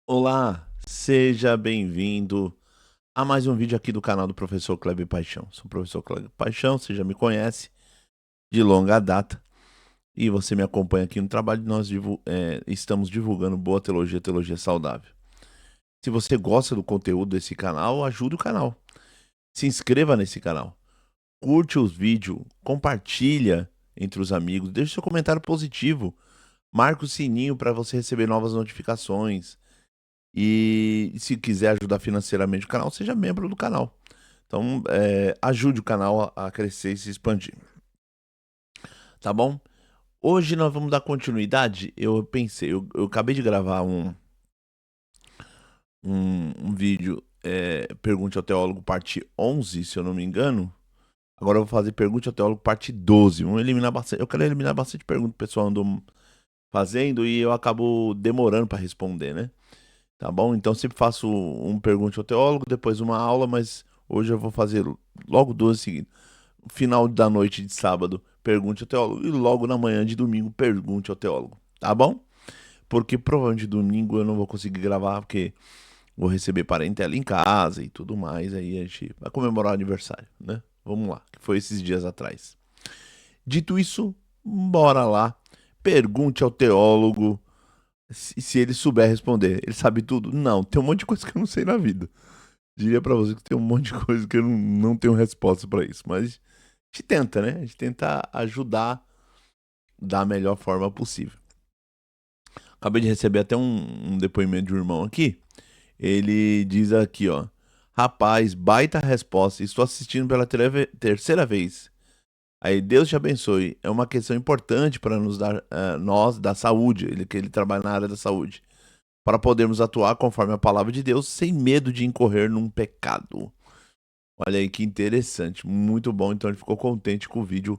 Olá, seja bem-vindo a mais um vídeo aqui do canal do Professor Kleber Paixão. Sou o Professor Kleber Paixão, você já me conhece de longa data e você me acompanha aqui no trabalho. Nós estamos divulgando boa teologia, teologia saudável. Se você gosta do conteúdo desse canal, ajude o canal. Se inscreva nesse canal, curte os vídeos, compartilha entre os amigos, deixe seu comentário positivo, marca o sininho para você receber novas notificações. E se quiser ajudar financeiramente o canal, seja membro do canal. Então, ajude o canal a crescer e se expandir. Tá bom? Hoje nós vamos dar continuidade. Eu acabei de gravar um vídeo, Pergunte ao Teólogo, parte 11, se eu não me engano. Agora eu vou fazer Pergunte ao Teólogo, parte 12. Vamos eliminar bastante. Eu quero eliminar bastante perguntas que o pessoal andou fazendo e eu acabo demorando para responder, né? Tá bom? Então sempre faço um Pergunte ao Teólogo, depois uma aula, mas hoje eu vou fazer logo duas seguidas. Final da noite de sábado, Pergunte ao Teólogo, e logo na manhã de domingo, Pergunte ao Teólogo. Tá bom? Porque provavelmente domingo eu não vou conseguir gravar, porque vou receber parentela em casa e tudo mais, aí a gente vai comemorar o aniversário, né? Vamos lá, que foi esses dias atrás. Dito isso, bora lá. Pergunte ao teólogo se ele souber responder. Ele sabe tudo? Não, tem um monte de coisa que eu não sei na vida. Diria pra você que tem um monte de coisa que eu não tenho resposta pra isso. Mas a gente tenta, né? A gente tenta ajudar da melhor forma possível. Acabei de receber até um depoimento de um irmão aqui. Ele diz aqui, ó. Rapaz, baita resposta. Estou assistindo pela terceira vez. Aí, Deus te abençoe. É uma questão importante para nos dar, nós, da saúde. Que ele trabalha na área da saúde. Para podermos atuar conforme a palavra de Deus, sem medo de incorrer num pecado. Olha aí que interessante, muito bom. Então ele ficou contente com o vídeo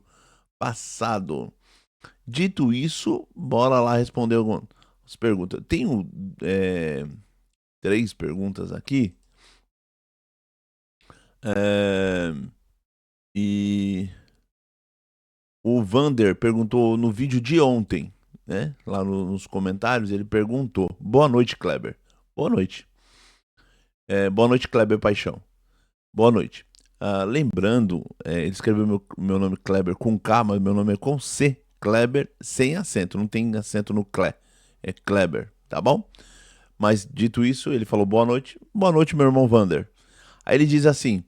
passado. Dito isso, bora lá responder algumas perguntas. Tenho três perguntas aqui. É, e o Vander perguntou no vídeo de ontem, né? Lá nos comentários, ele perguntou: Boa noite, Kleber. Boa noite. Boa noite, Kleber Paixão. Boa noite. Lembrando, ele escreveu meu nome Kleber com K, mas meu nome é com C. Kleber sem acento, não tem acento no Cle. É Kleber, tá bom? Mas dito isso, ele falou boa noite. Boa noite, meu irmão Vander. Aí ele diz assim: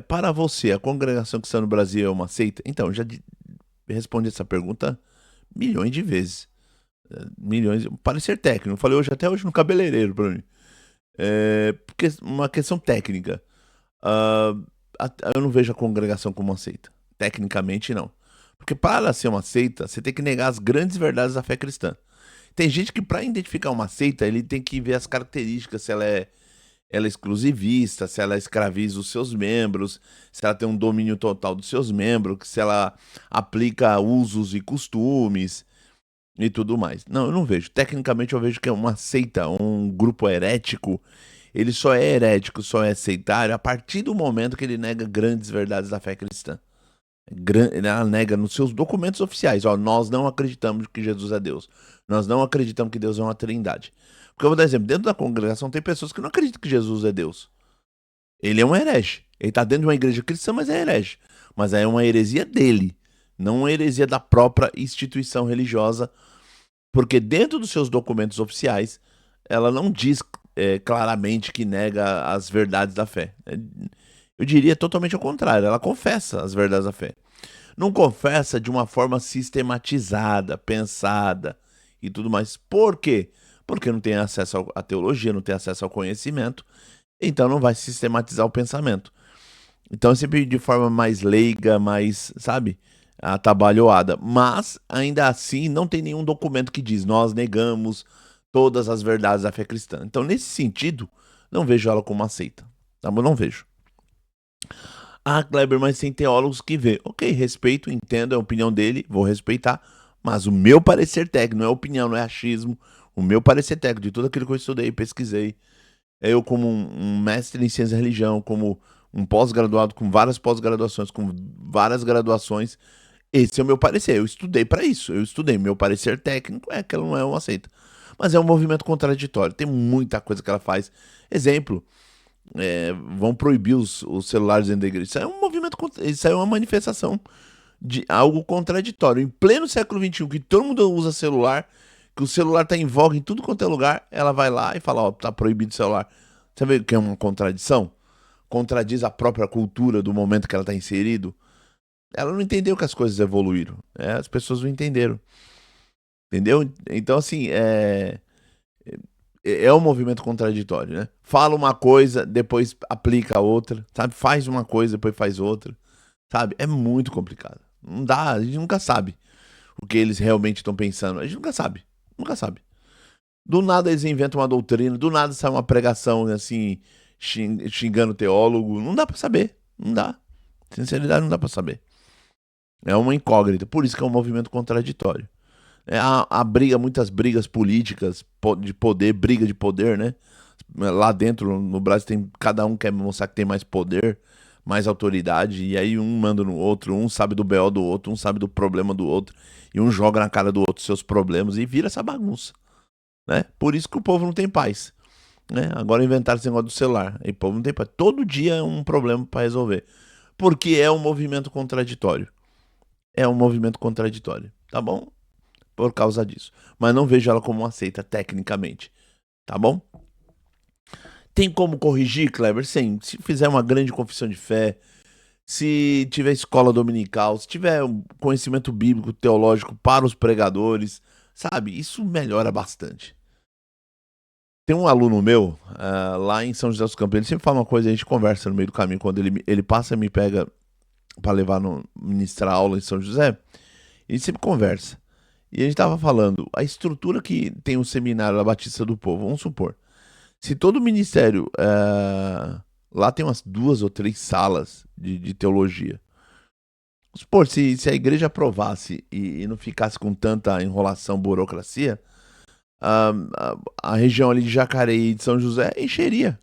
Para você, a congregação cristã no Brasil é uma seita? Então, já respondi essa pergunta milhões de vezes. Milhões. Parecer técnico. Falei hoje, até hoje no cabeleireiro pra mim. Porque uma questão técnica. Ah, eu não vejo a congregação como uma seita. Tecnicamente, não. Porque para ser uma seita, você tem que negar as grandes verdades da fé cristã. Tem gente que, para identificar uma seita, ele tem que ver as características, se ela é exclusivista, se ela escraviza os seus membros, se ela tem um domínio total dos seus membros, se ela aplica usos e costumes e tudo mais. Não, eu não vejo. Tecnicamente, eu vejo que é uma seita, um grupo herético. Ele só é herético, só é sectário a partir do momento que ele nega grandes verdades da fé cristã. Ela nega nos seus documentos oficiais, ó, nós não acreditamos que Jesus é Deus. Nós não acreditamos que Deus é uma trindade. Porque eu vou dar exemplo, dentro da congregação tem pessoas que não acreditam que Jesus é Deus. Ele é um herege. Ele está dentro de uma igreja cristã, mas é herege. Mas aí é uma heresia dele, não uma heresia da própria instituição religiosa, porque dentro dos seus documentos oficiais, ela não diz claramente que nega as verdades da fé. Eu diria totalmente ao contrário, ela confessa as verdades da fé. Não confessa de uma forma sistematizada, pensada e tudo mais. Por quê? Porque não tem acesso à teologia, não tem acesso ao conhecimento, então não vai sistematizar o pensamento. Então é sempre de forma mais leiga, mais, sabe, atabalhoada. Mas, ainda assim, não tem nenhum documento que diz nós negamos todas as verdades da fé cristã. Então, nesse sentido, não vejo ela como uma seita. Tá bom? Não vejo. Ah, Kleber, mas tem teólogos que vê. Ok, respeito, entendo, é a opinião dele, vou respeitar. Mas o meu parecer técnico, não é opinião, não é achismo. O meu parecer técnico, de tudo aquilo que eu estudei, pesquisei. Eu, como um mestre em ciência da religião, como um pós-graduado com várias pós-graduações, com várias graduações, esse é o meu parecer. Eu estudei para isso. Eu estudei. Meu parecer técnico é que ela não é uma seita. Mas é um movimento contraditório. Tem muita coisa que ela faz. Exemplo, vão proibir os celulares dentro da igreja. Isso é um movimento, isso é uma manifestação de algo contraditório. Em pleno século XXI, que todo mundo usa celular, que o celular está em voga em tudo quanto é lugar, ela vai lá e fala, ó, tá proibido o celular. Você vê que é uma contradição? Contradiz a própria cultura do momento que ela está inserido. Ela não entendeu que as coisas evoluíram. As pessoas não entenderam. Entendeu? Então, assim, é um movimento contraditório, né? Fala uma coisa, depois aplica a outra, sabe? Faz uma coisa, depois faz outra, sabe? É muito complicado. Não dá, a gente nunca sabe o que eles realmente estão pensando. A gente nunca sabe, nunca sabe. Do nada eles inventam uma doutrina, do nada sai uma pregação, assim, xingando o teólogo. Não dá pra saber, não dá. Sinceridade, não dá pra saber. É uma incógnita, por isso que é um movimento contraditório. Há briga, muitas brigas políticas de poder, briga de poder, né? Lá dentro, no Brasil, cada um quer mostrar que tem mais poder, mais autoridade, e aí um manda no outro, um sabe do BO do outro, um sabe do problema do outro, e um joga na cara do outro seus problemas, e vira essa bagunça, né? Por isso que o povo não tem paz, né? Agora inventaram esse negócio do celular, e o povo não tem paz. Todo dia é um problema para resolver, porque é um movimento contraditório. É um movimento contraditório, tá bom? Por causa disso. Mas não vejo ela como uma seita tecnicamente, tá bom? Tem como corrigir, Kleber? Sim. Se fizer uma grande confissão de fé, se tiver escola dominical, se tiver um conhecimento bíblico, teológico para os pregadores, sabe? Isso melhora bastante. Tem um aluno meu, lá em São José dos Campos, ele sempre fala uma coisa, a gente conversa no meio do caminho, quando ele passa e me pega para levar no ministrar aula em São José, ele sempre conversa. E a gente tava falando, a estrutura que tem o seminário da Batista do Povo, vamos supor, se todo o ministério, lá tem umas 2 ou 3 salas de teologia. Vamos supor, se a igreja aprovasse e não ficasse com tanta enrolação, burocracia, a, a região ali de Jacareí e de São José encheria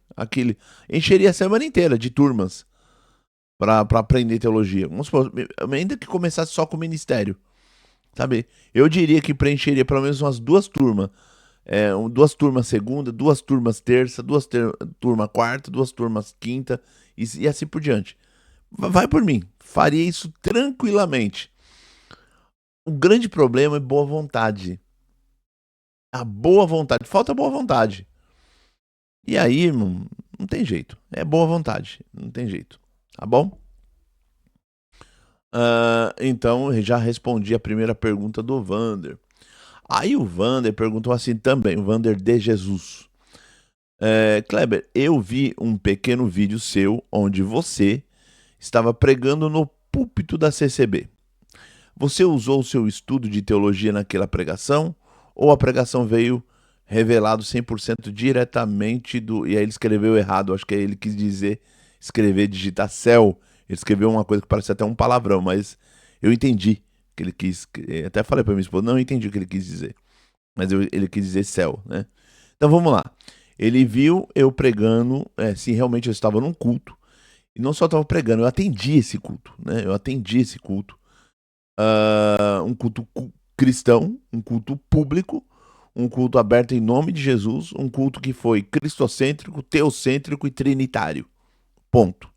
a semana inteira de turmas para aprender teologia. Vamos supor, ainda que começasse só com o ministério, sabe? Eu diria que preencheria pelo menos umas 2 turmas. 2 turmas segunda, 2 turmas terça, turmas quarta, 2 turmas quinta e assim por diante. Vai por mim, faria isso tranquilamente. O grande problema é boa vontade. A boa vontade, falta boa vontade. E aí, não tem jeito. É boa vontade, não tem jeito. Tá bom? Então, já respondi a primeira pergunta do Vander. Aí o Vander perguntou assim também, o Vander de Jesus. Kleber, eu vi um pequeno vídeo seu onde você estava pregando no púlpito da CCB. Você usou o seu estudo de teologia naquela pregação ou a pregação veio revelado 100% diretamente do... E aí ele escreveu errado, acho que ele quis dizer digitar céu. Ele escreveu uma coisa que parece até um palavrão, mas eu entendi que ele quis... Até falei para minha esposa, não entendi o que ele quis dizer. Mas ele quis dizer céu, né? Então vamos lá. Ele viu eu pregando, se realmente eu estava num culto. E não só estava pregando, eu atendi esse culto, né? Eu atendi esse culto. Um culto cristão, um culto público, um culto aberto em nome de Jesus, um culto que foi cristocêntrico, teocêntrico e trinitário. Ponto.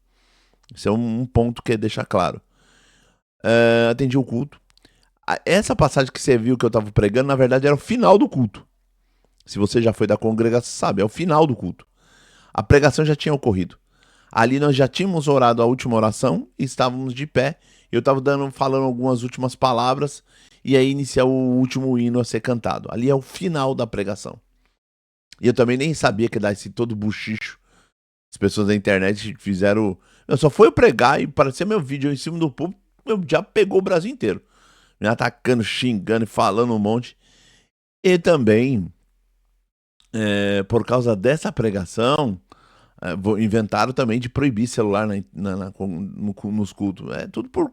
Esse é um ponto que é deixar claro. Atendi o culto. Essa passagem que você viu que eu estava pregando, na verdade, era o final do culto. Se você já foi da congregação, sabe, é o final do culto. A pregação já tinha ocorrido. Ali nós já tínhamos orado a última oração e estávamos de pé. Eu estava falando algumas últimas palavras e aí iniciar o último hino a ser cantado. Ali é o final da pregação. E eu também nem sabia que ia dar esse todo buchicho. As pessoas da internet fizeram... Eu só fui pregar e parecia meu vídeo em cima do público, eu já pegou o Brasil inteiro. Me atacando, xingando e falando um monte. E também, por causa dessa pregação, inventaram também de proibir celular nos cultos. É tudo por.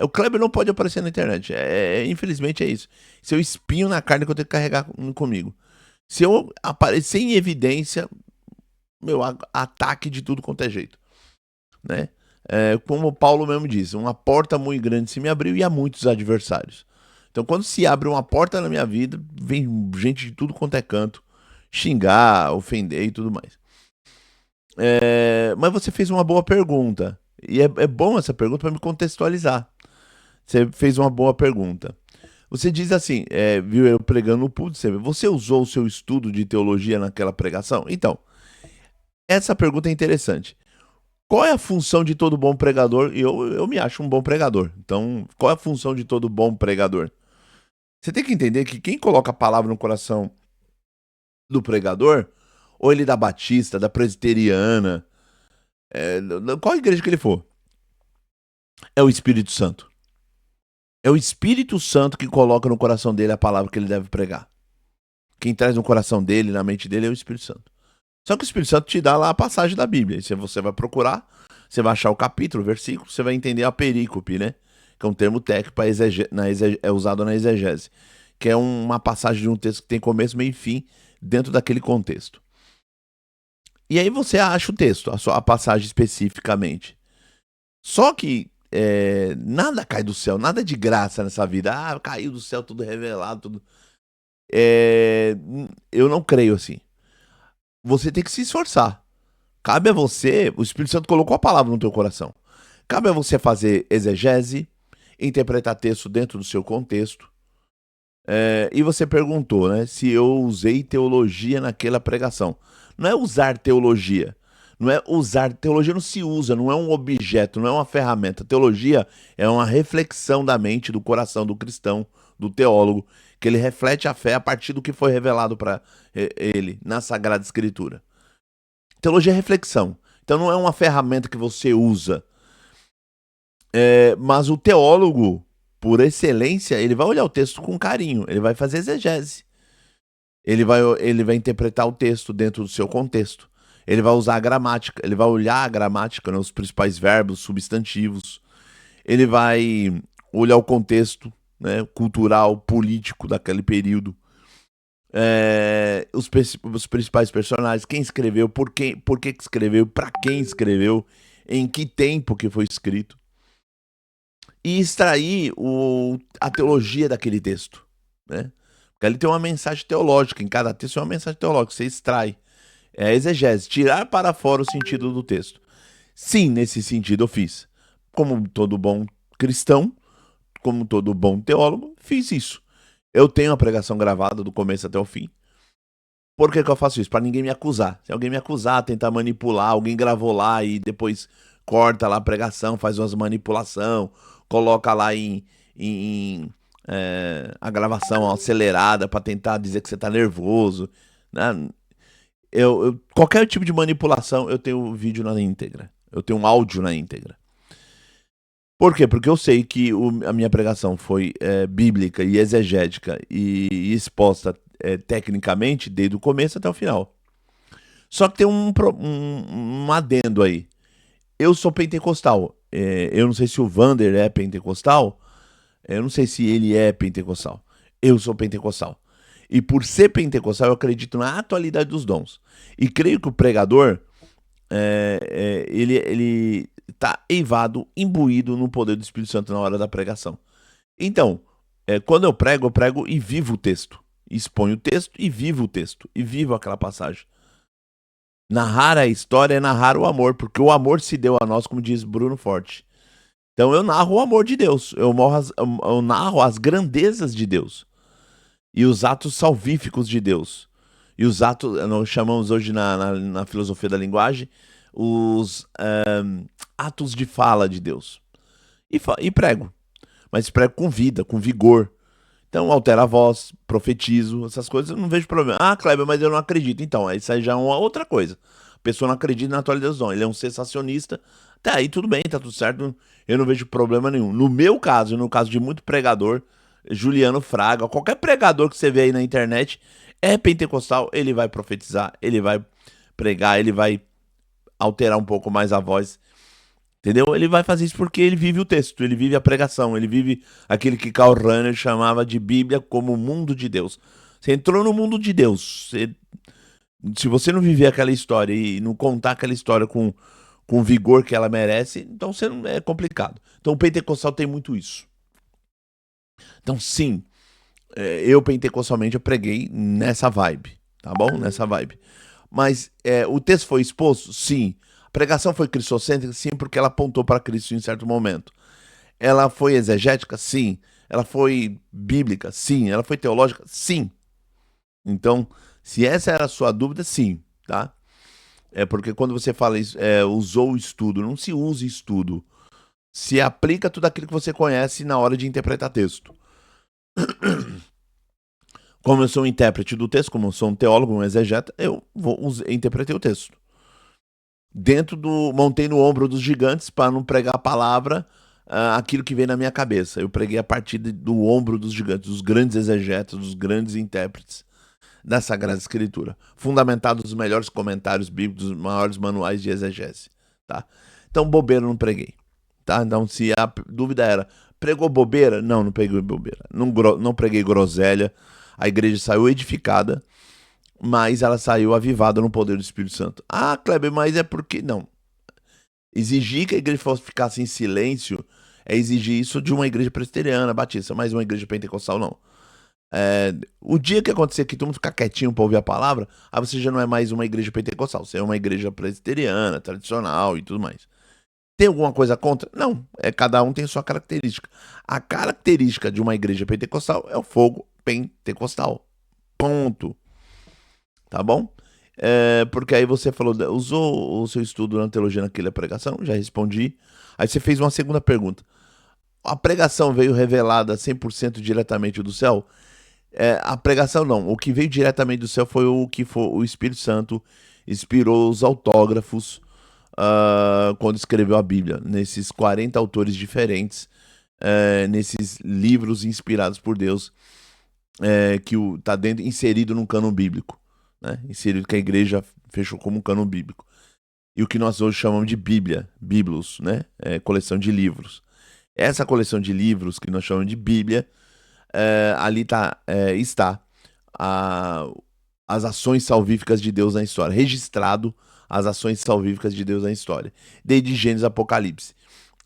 O Kleber não pode aparecer na internet. Infelizmente é isso. Se eu espinho na carne que eu tenho que carregar comigo. Se eu aparecer em evidência, meu ataque de tudo quanto é jeito. Né? Como o Paulo mesmo diz, uma porta muito grande se me abriu e há muitos adversários. Então, quando se abre uma porta na minha vida, vem gente de tudo quanto é canto, xingar, ofender e tudo mais. Mas você fez uma boa pergunta. E é bom essa pergunta para me contextualizar. Você fez uma boa pergunta. Você diz assim, viu eu pregando no púlpito, você usou o seu estudo de teologia naquela pregação? Então, essa pergunta é interessante. Qual é a função de todo bom pregador? Eu me acho um bom pregador. Então, qual é a função de todo bom pregador? Você tem que entender que quem coloca a palavra no coração do pregador, ou ele da batista, da presbiteriana, qual igreja que ele for, é o Espírito Santo. É o Espírito Santo que coloca no coração dele a palavra que ele deve pregar. Quem traz no coração dele, na mente dele, é o Espírito Santo. Só que o Espírito Santo te dá lá a passagem da Bíblia. E você vai procurar, você vai achar o capítulo, o versículo, você vai entender a perícope, né? Que é um termo técnico é usado na exegese. Que é uma passagem de um texto que tem começo, meio e fim dentro daquele contexto. E aí você acha o texto, a passagem especificamente. Só que nada cai do céu, nada de graça nessa vida. Ah, caiu do céu tudo revelado, tudo. Eu não creio assim. Você tem que se esforçar. Cabe a você, o Espírito Santo colocou a palavra no teu coração. Cabe a você fazer exegese, interpretar texto dentro do seu contexto. E você perguntou, né, se eu usei teologia naquela pregação. Não é usar teologia. Não é usar. Teologia não se usa, não é um objeto, não é uma ferramenta. Teologia é uma reflexão da mente, do coração do cristão, do teólogo, que ele reflete a fé a partir do que foi revelado para ele na Sagrada Escritura. Teologia é reflexão. Então não é uma ferramenta que você usa. Mas o teólogo, por excelência, ele vai olhar o texto com carinho, ele vai fazer exegese. Ele vai interpretar o texto dentro do seu contexto. Ele vai usar a gramática, ele vai olhar a gramática, né, os principais verbos, substantivos. Ele vai olhar o contexto, né, cultural, político daquele período. Os principais personagens, quem escreveu, por que escreveu, para quem escreveu, em que tempo que foi escrito. E extrair a teologia daquele texto, né? Porque ali tem uma mensagem teológica, em cada texto é uma mensagem teológica, você extrai. É exegese, tirar para fora o sentido do texto. Sim, nesse sentido eu fiz. Como todo bom cristão, como todo bom teólogo, fiz isso. Eu tenho a pregação gravada do começo até o fim. Por que eu faço isso? Para ninguém me acusar. Se alguém me acusar, tentar manipular, alguém gravou lá e depois corta lá a pregação, faz umas manipulação, coloca lá a gravação acelerada para tentar dizer que você tá nervoso, né? Qualquer tipo de manipulação, eu tenho vídeo na íntegra. Eu tenho um áudio na íntegra. Por quê? Porque eu sei que a minha pregação foi bíblica e exegética e exposta tecnicamente desde o começo até o final. Só que tem um adendo aí. Eu sou pentecostal. Eu não sei se o Vander é pentecostal. Eu não sei se ele é pentecostal. Eu sou pentecostal. E por ser pentecostal, eu acredito na atualidade dos dons. E creio que o pregador, ele está eivado, imbuído no poder do Espírito Santo na hora da pregação. Então, quando eu prego e vivo o texto. Exponho o texto e vivo o texto. E vivo aquela passagem. Narrar a história é narrar o amor, porque o amor se deu a nós, como diz Bruno Forte. Então eu narro o amor de Deus. Eu narro as grandezas de Deus. E os atos salvíficos de Deus. E os atos, nós chamamos hoje na filosofia da linguagem, os atos de fala de Deus. E prego. Mas prego com vida, com vigor. Então altera a voz, profetizo, essas coisas, eu não vejo problema. Ah, Kleber, mas eu não acredito. Então, isso aí já é uma outra coisa. A pessoa não acredita na atualidade dos dons. Ele é um sensacionista. Tá aí, tudo bem, tá tudo certo. Eu não vejo problema nenhum. No meu caso, no caso de muito pregador, Juliano Fraga, qualquer pregador que você vê aí na internet é pentecostal, ele vai profetizar, ele vai pregar, ele vai alterar um pouco mais a voz. Entendeu? Ele vai fazer isso porque ele vive o texto, ele vive a pregação, ele vive aquele que Karl Rahner chamava de Bíblia como o mundo de Deus. Você entrou no mundo de Deus. Se você não viver aquela história e não contar aquela história com o vigor que ela merece, então é complicado. Então o pentecostal tem muito isso. Então, sim, eu pentecostalmente eu preguei nessa vibe, tá bom? Nessa vibe. Mas o texto foi exposto? Sim. A pregação foi cristocêntrica? Sim, porque ela apontou para Cristo em certo momento. Ela foi exegética? Sim. Ela foi bíblica? Sim. Ela foi teológica? Sim. Então, se essa era a sua dúvida, sim, tá? É porque quando você fala usou o estudo, não se usa estudo. Se aplica tudo aquilo que você conhece na hora de interpretar texto. Como eu sou um intérprete do texto, como eu sou um teólogo, um exegeta, interpretei o texto. Montei no ombro dos gigantes para não pregar a palavra, aquilo que veio na minha cabeça. Eu preguei a partir do ombro dos gigantes, dos grandes exegetas, dos grandes intérpretes da Sagrada Escritura, fundamentado nos melhores comentários bíblicos, dos maiores manuais de exegese, tá? Então, bobeira eu não preguei, tá? Então, se a dúvida era, pregou bobeira? Não, não preguei bobeira. Não preguei groselha. A igreja saiu edificada, mas ela saiu avivada no poder do Espírito Santo. Ah, Kleber, mas é porque... Não. Exigir que a igreja ficasse em silêncio é exigir isso de uma igreja presbiteriana, batista, mas uma igreja pentecostal não. O dia que acontecer que todo mundo ficar quietinho para ouvir a palavra, aí você já não é mais uma igreja pentecostal, você é uma igreja presbiteriana, tradicional e tudo mais. Tem alguma coisa contra? Não. Cada um tem sua característica. A característica de uma igreja pentecostal é o fogo pentecostal. Ponto. Tá bom? Porque aí você falou, usou o seu estudo na teologia naquela pregação? Já respondi. Aí você fez uma segunda pergunta. A pregação veio revelada 100% diretamente do céu? A pregação não. O que veio diretamente do céu foi o Espírito Santo inspirou os autógrafos quando escreveu a Bíblia. Nesses 40 autores diferentes, nesses livros inspirados por Deus, que está inserido num cânon bíblico. Né? Inserido que a igreja fechou como um cânon bíblico. E o que nós hoje chamamos de Bíblia, Biblos, né? Coleção de livros. Essa coleção de livros que nós chamamos de Bíblia, ali está as ações salvíficas de Deus na história, registrado as ações salvíficas de Deus na história, desde Gênesis a Apocalipse.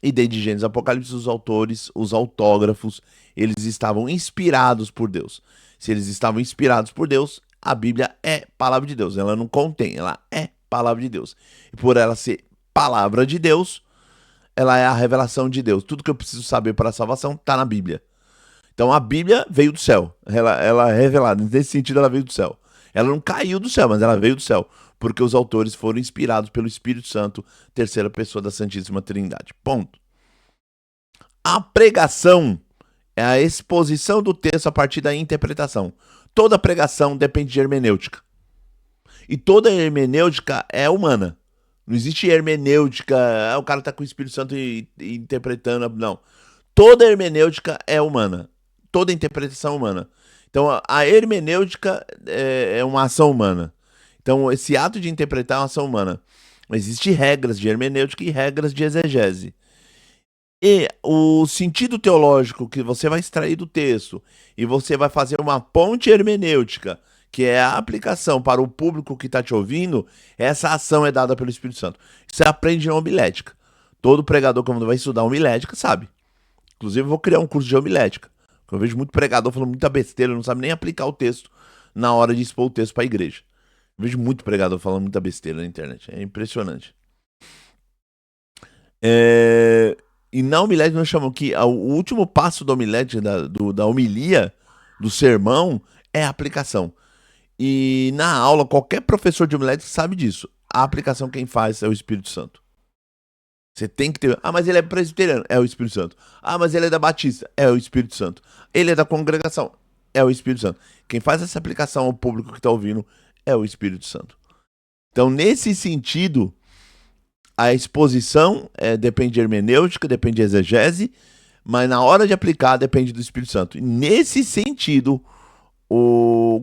E desde Gênesis a Apocalipse, os autores, os autógrafos, eles estavam inspirados por Deus. Se eles estavam inspirados por Deus, a Bíblia é palavra de Deus. Ela não contém, ela é palavra de Deus. E por ela ser palavra de Deus, ela é a revelação de Deus. Tudo que eu preciso saber para a salvação está na Bíblia. Então a Bíblia veio do céu. Ela é revelada. Nesse sentido, ela veio do céu. Ela não caiu do céu, mas ela veio do céu. Porque os autores foram inspirados pelo Espírito Santo, terceira pessoa da Santíssima Trindade. Ponto. A pregação é a exposição do texto a partir da interpretação. Toda pregação depende de hermenêutica. E toda hermenêutica é humana. Não existe hermenêutica, o cara tá com o Espírito Santo e interpretando. Não. Toda hermenêutica é humana. Toda interpretação é humana. Então, a hermenêutica é uma ação humana. Então, esse ato de interpretar é uma ação humana. Existem regras de hermenêutica e regras de exegese. E o sentido teológico que você vai extrair do texto e você vai fazer uma ponte hermenêutica, que é a aplicação para o público que está te ouvindo, essa ação é dada pelo Espírito Santo. Você aprende na homilética. Todo pregador, quando vai estudar homilética, sabe. Inclusive, eu vou criar um curso de homilética. Eu vejo muito pregador falando muita besteira, não sabe nem aplicar o texto na hora de expor o texto para a igreja. Eu vejo muito pregador falando muita besteira na internet. É impressionante. E na homilética nós chamamos que o último passo da homilética, da homilia, do sermão, é a aplicação. E na aula, qualquer professor de homilética sabe disso. A aplicação quem faz é o Espírito Santo. Você tem que ter. Ah, mas ele é presbiteriano. É o Espírito Santo. Ah, mas ele é da Batista. É o Espírito Santo. Ele é da congregação. É o Espírito Santo. Quem faz essa aplicação ao público que está ouvindo é o Espírito Santo. Então, nesse sentido, a exposição depende de hermenêutica, depende de exegese, mas na hora de aplicar depende do Espírito Santo. E nesse sentido,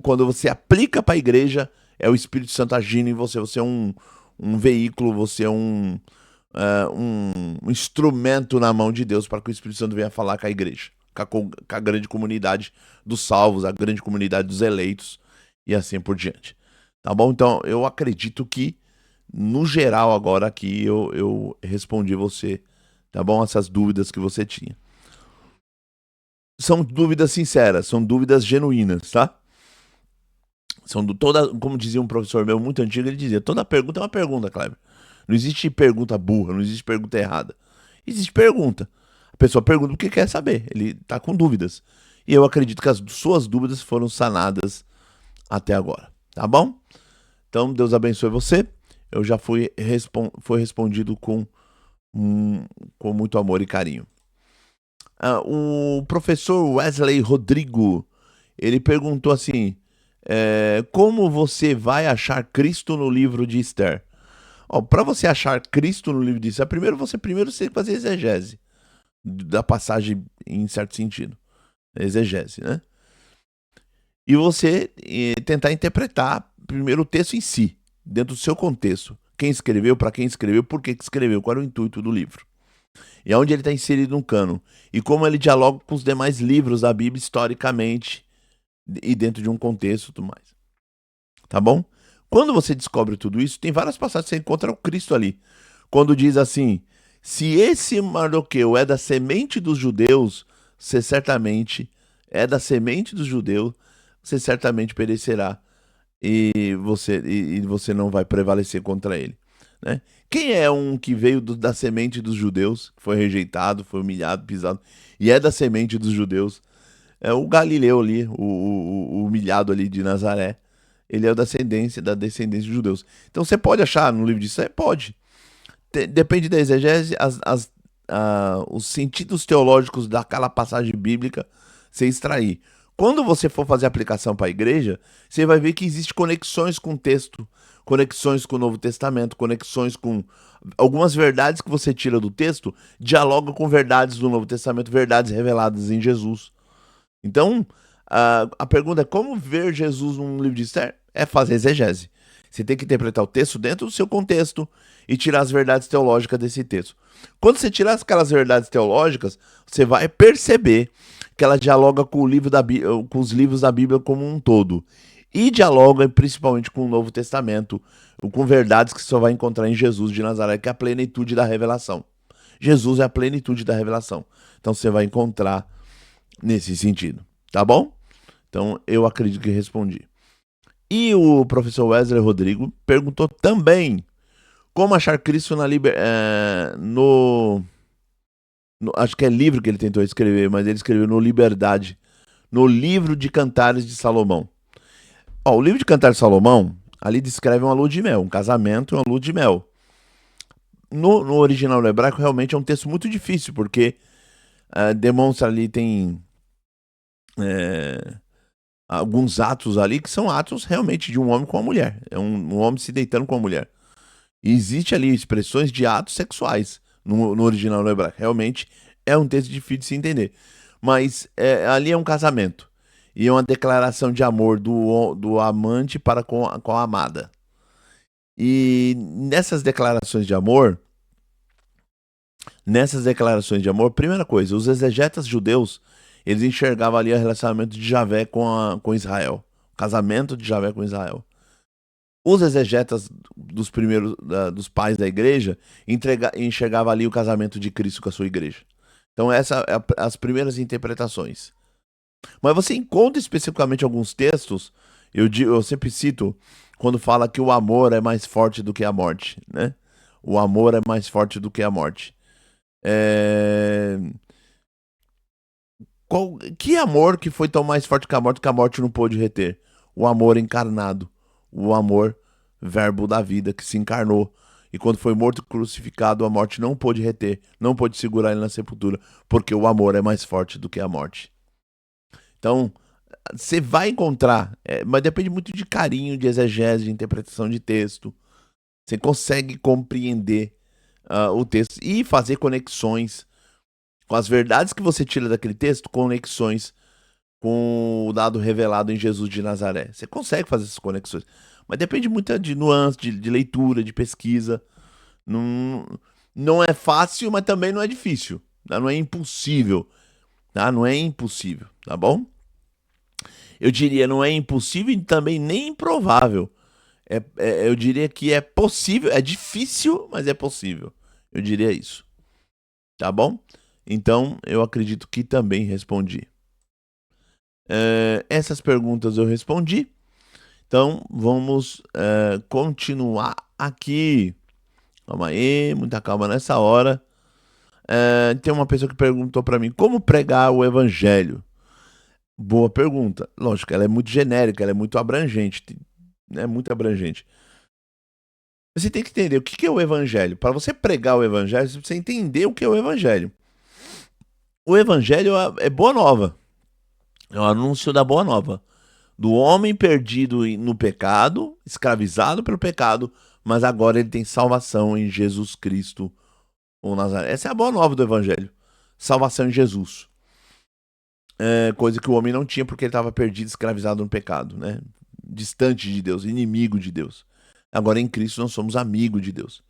quando você aplica para a igreja, é o Espírito Santo agindo em você. Você é um veículo, você é um instrumento na mão de Deus para que o Espírito Santo venha falar com a igreja, com a grande comunidade dos salvos, a grande comunidade dos eleitos e assim por diante. Tá bom? Então, eu acredito que, no geral, agora aqui eu respondi você, tá bom? Essas dúvidas que você tinha. são dúvidas sinceras, são dúvidas genuínas, tá? Como dizia um professor meu muito antigo, ele dizia, toda pergunta é uma pergunta, Kleber. Não existe pergunta burra, não existe pergunta errada. Existe pergunta. A pessoa pergunta porque quer saber, ele tá com dúvidas. E eu acredito que as suas dúvidas foram sanadas até agora, tá bom? Então, Deus abençoe você. Eu já foi respondido com muito amor e carinho. O professor Wesley Rodrigo, ele perguntou assim, como você vai achar Cristo no livro de Esther? Para você achar Cristo no livro de Esther, primeiro você tem que fazer exegese da passagem em certo sentido. Exegese, né? E você tentar interpretar primeiro o texto em si, dentro do seu contexto. Quem escreveu, para quem escreveu, por que escreveu, qual era o intuito do livro. E onde ele está inserido no cânon. E como ele dialoga com os demais livros da Bíblia historicamente e dentro de um contexto e tudo mais. Tá bom? Quando você descobre tudo isso, tem várias passagens que você encontra o Cristo ali. Quando diz assim, se esse Mardoqueu é da semente dos judeus, você certamente é da semente dos judeus, você certamente perecerá e você não vai prevalecer contra ele. Né? Quem é um que veio da semente dos judeus, que foi rejeitado, foi humilhado, pisado, e é da semente dos judeus? É o Galileu ali, o humilhado ali de Nazaré. Ele é da descendência de judeus. Então você pode achar no livro disso? Pode. Depende da exegese, os sentidos teológicos daquela passagem bíblica você extrair. Quando você for fazer aplicação para a igreja, você vai ver que existe conexões com o texto, conexões com o Novo Testamento, conexões com algumas verdades que você tira do texto, dialogam com verdades do Novo Testamento, verdades reveladas em Jesus. Então, a pergunta é como ver Jesus num livro de Esther? É fazer exegese. Você tem que interpretar o texto dentro do seu contexto e tirar as verdades teológicas desse texto. Quando você tirar aquelas verdades teológicas, você vai perceber que ela dialoga com, com os livros da Bíblia como um todo. E dialoga principalmente com o Novo Testamento, com verdades que você só vai encontrar em Jesus de Nazaré, que é a plenitude da revelação. Jesus é a plenitude da revelação. Então você vai encontrar nesse sentido, tá bom? Então eu acredito que respondi. E o professor Wesley Rodrigo perguntou também como achar Cristo acho que é livro que ele tentou escrever, mas ele escreveu no Liberdade, no livro de Cantares de Salomão. O livro de Cantares de Salomão, ali descreve uma lua de mel, um casamento e uma lua de mel. No original hebraico, realmente é um texto muito difícil, porque demonstra ali, tem alguns atos ali que são atos realmente de um homem com uma mulher. É um homem se deitando com uma mulher. E existe ali expressões de atos sexuais no original no hebraico. Realmente é um texto difícil de se entender. Mas ali é um casamento. E é uma declaração de amor do amante para com a amada. E nessas declarações de amor, primeira coisa, os exegetas judeus, eles enxergavam ali o relacionamento de Javé com Israel. O casamento de Javé com Israel. Os exegetas dos pais da igreja enxergavam ali o casamento de Cristo com a sua igreja. Então essas são as primeiras interpretações. Mas você encontra especificamente alguns textos, eu sempre cito, quando fala que o amor é mais forte do que a morte, né? O amor é mais forte do que a morte. Que amor que foi tão mais forte que a morte não pôde reter? O amor encarnado, o amor verbo da vida que se encarnou. E quando foi morto e crucificado, a morte não pôde reter, não pôde segurar ele na sepultura, porque o amor é mais forte do que a morte. Então, você vai encontrar, mas depende muito de carinho, de exegese, de interpretação de texto. Você consegue compreender o texto e fazer conexões com as verdades que você tira daquele texto, conexões com o dado revelado em Jesus de Nazaré. Você consegue fazer essas conexões. Mas depende muito de nuance, de leitura, de pesquisa. Não é fácil, mas também não é difícil. Tá? Não é impossível. Tá? Não é impossível, tá bom? Eu diria, não é impossível e também nem improvável. Eu diria que é possível, é difícil, mas é possível. Eu diria isso. Tá bom? Então, eu acredito que também respondi. Essas perguntas eu respondi. Então, vamos continuar aqui. Calma aí, muita calma nessa hora. Tem uma pessoa que perguntou para mim como pregar o evangelho. Boa pergunta. Lógico, ela é muito genérica, ela é muito abrangente. É muito abrangente. Você tem que entender o que é o evangelho. Para você pregar o evangelho, você precisa entender o que é o evangelho. O evangelho é boa nova. É o anúncio da boa nova. Do homem perdido no pecado, escravizado pelo pecado, mas agora ele tem salvação em Jesus Cristo, o Nazaré. Essa é a boa nova do evangelho. Salvação em Jesus. Coisa que o homem não tinha porque ele estava perdido, escravizado no pecado, né? Distante de Deus, inimigo de Deus. Agora em Cristo nós somos amigos de Deus.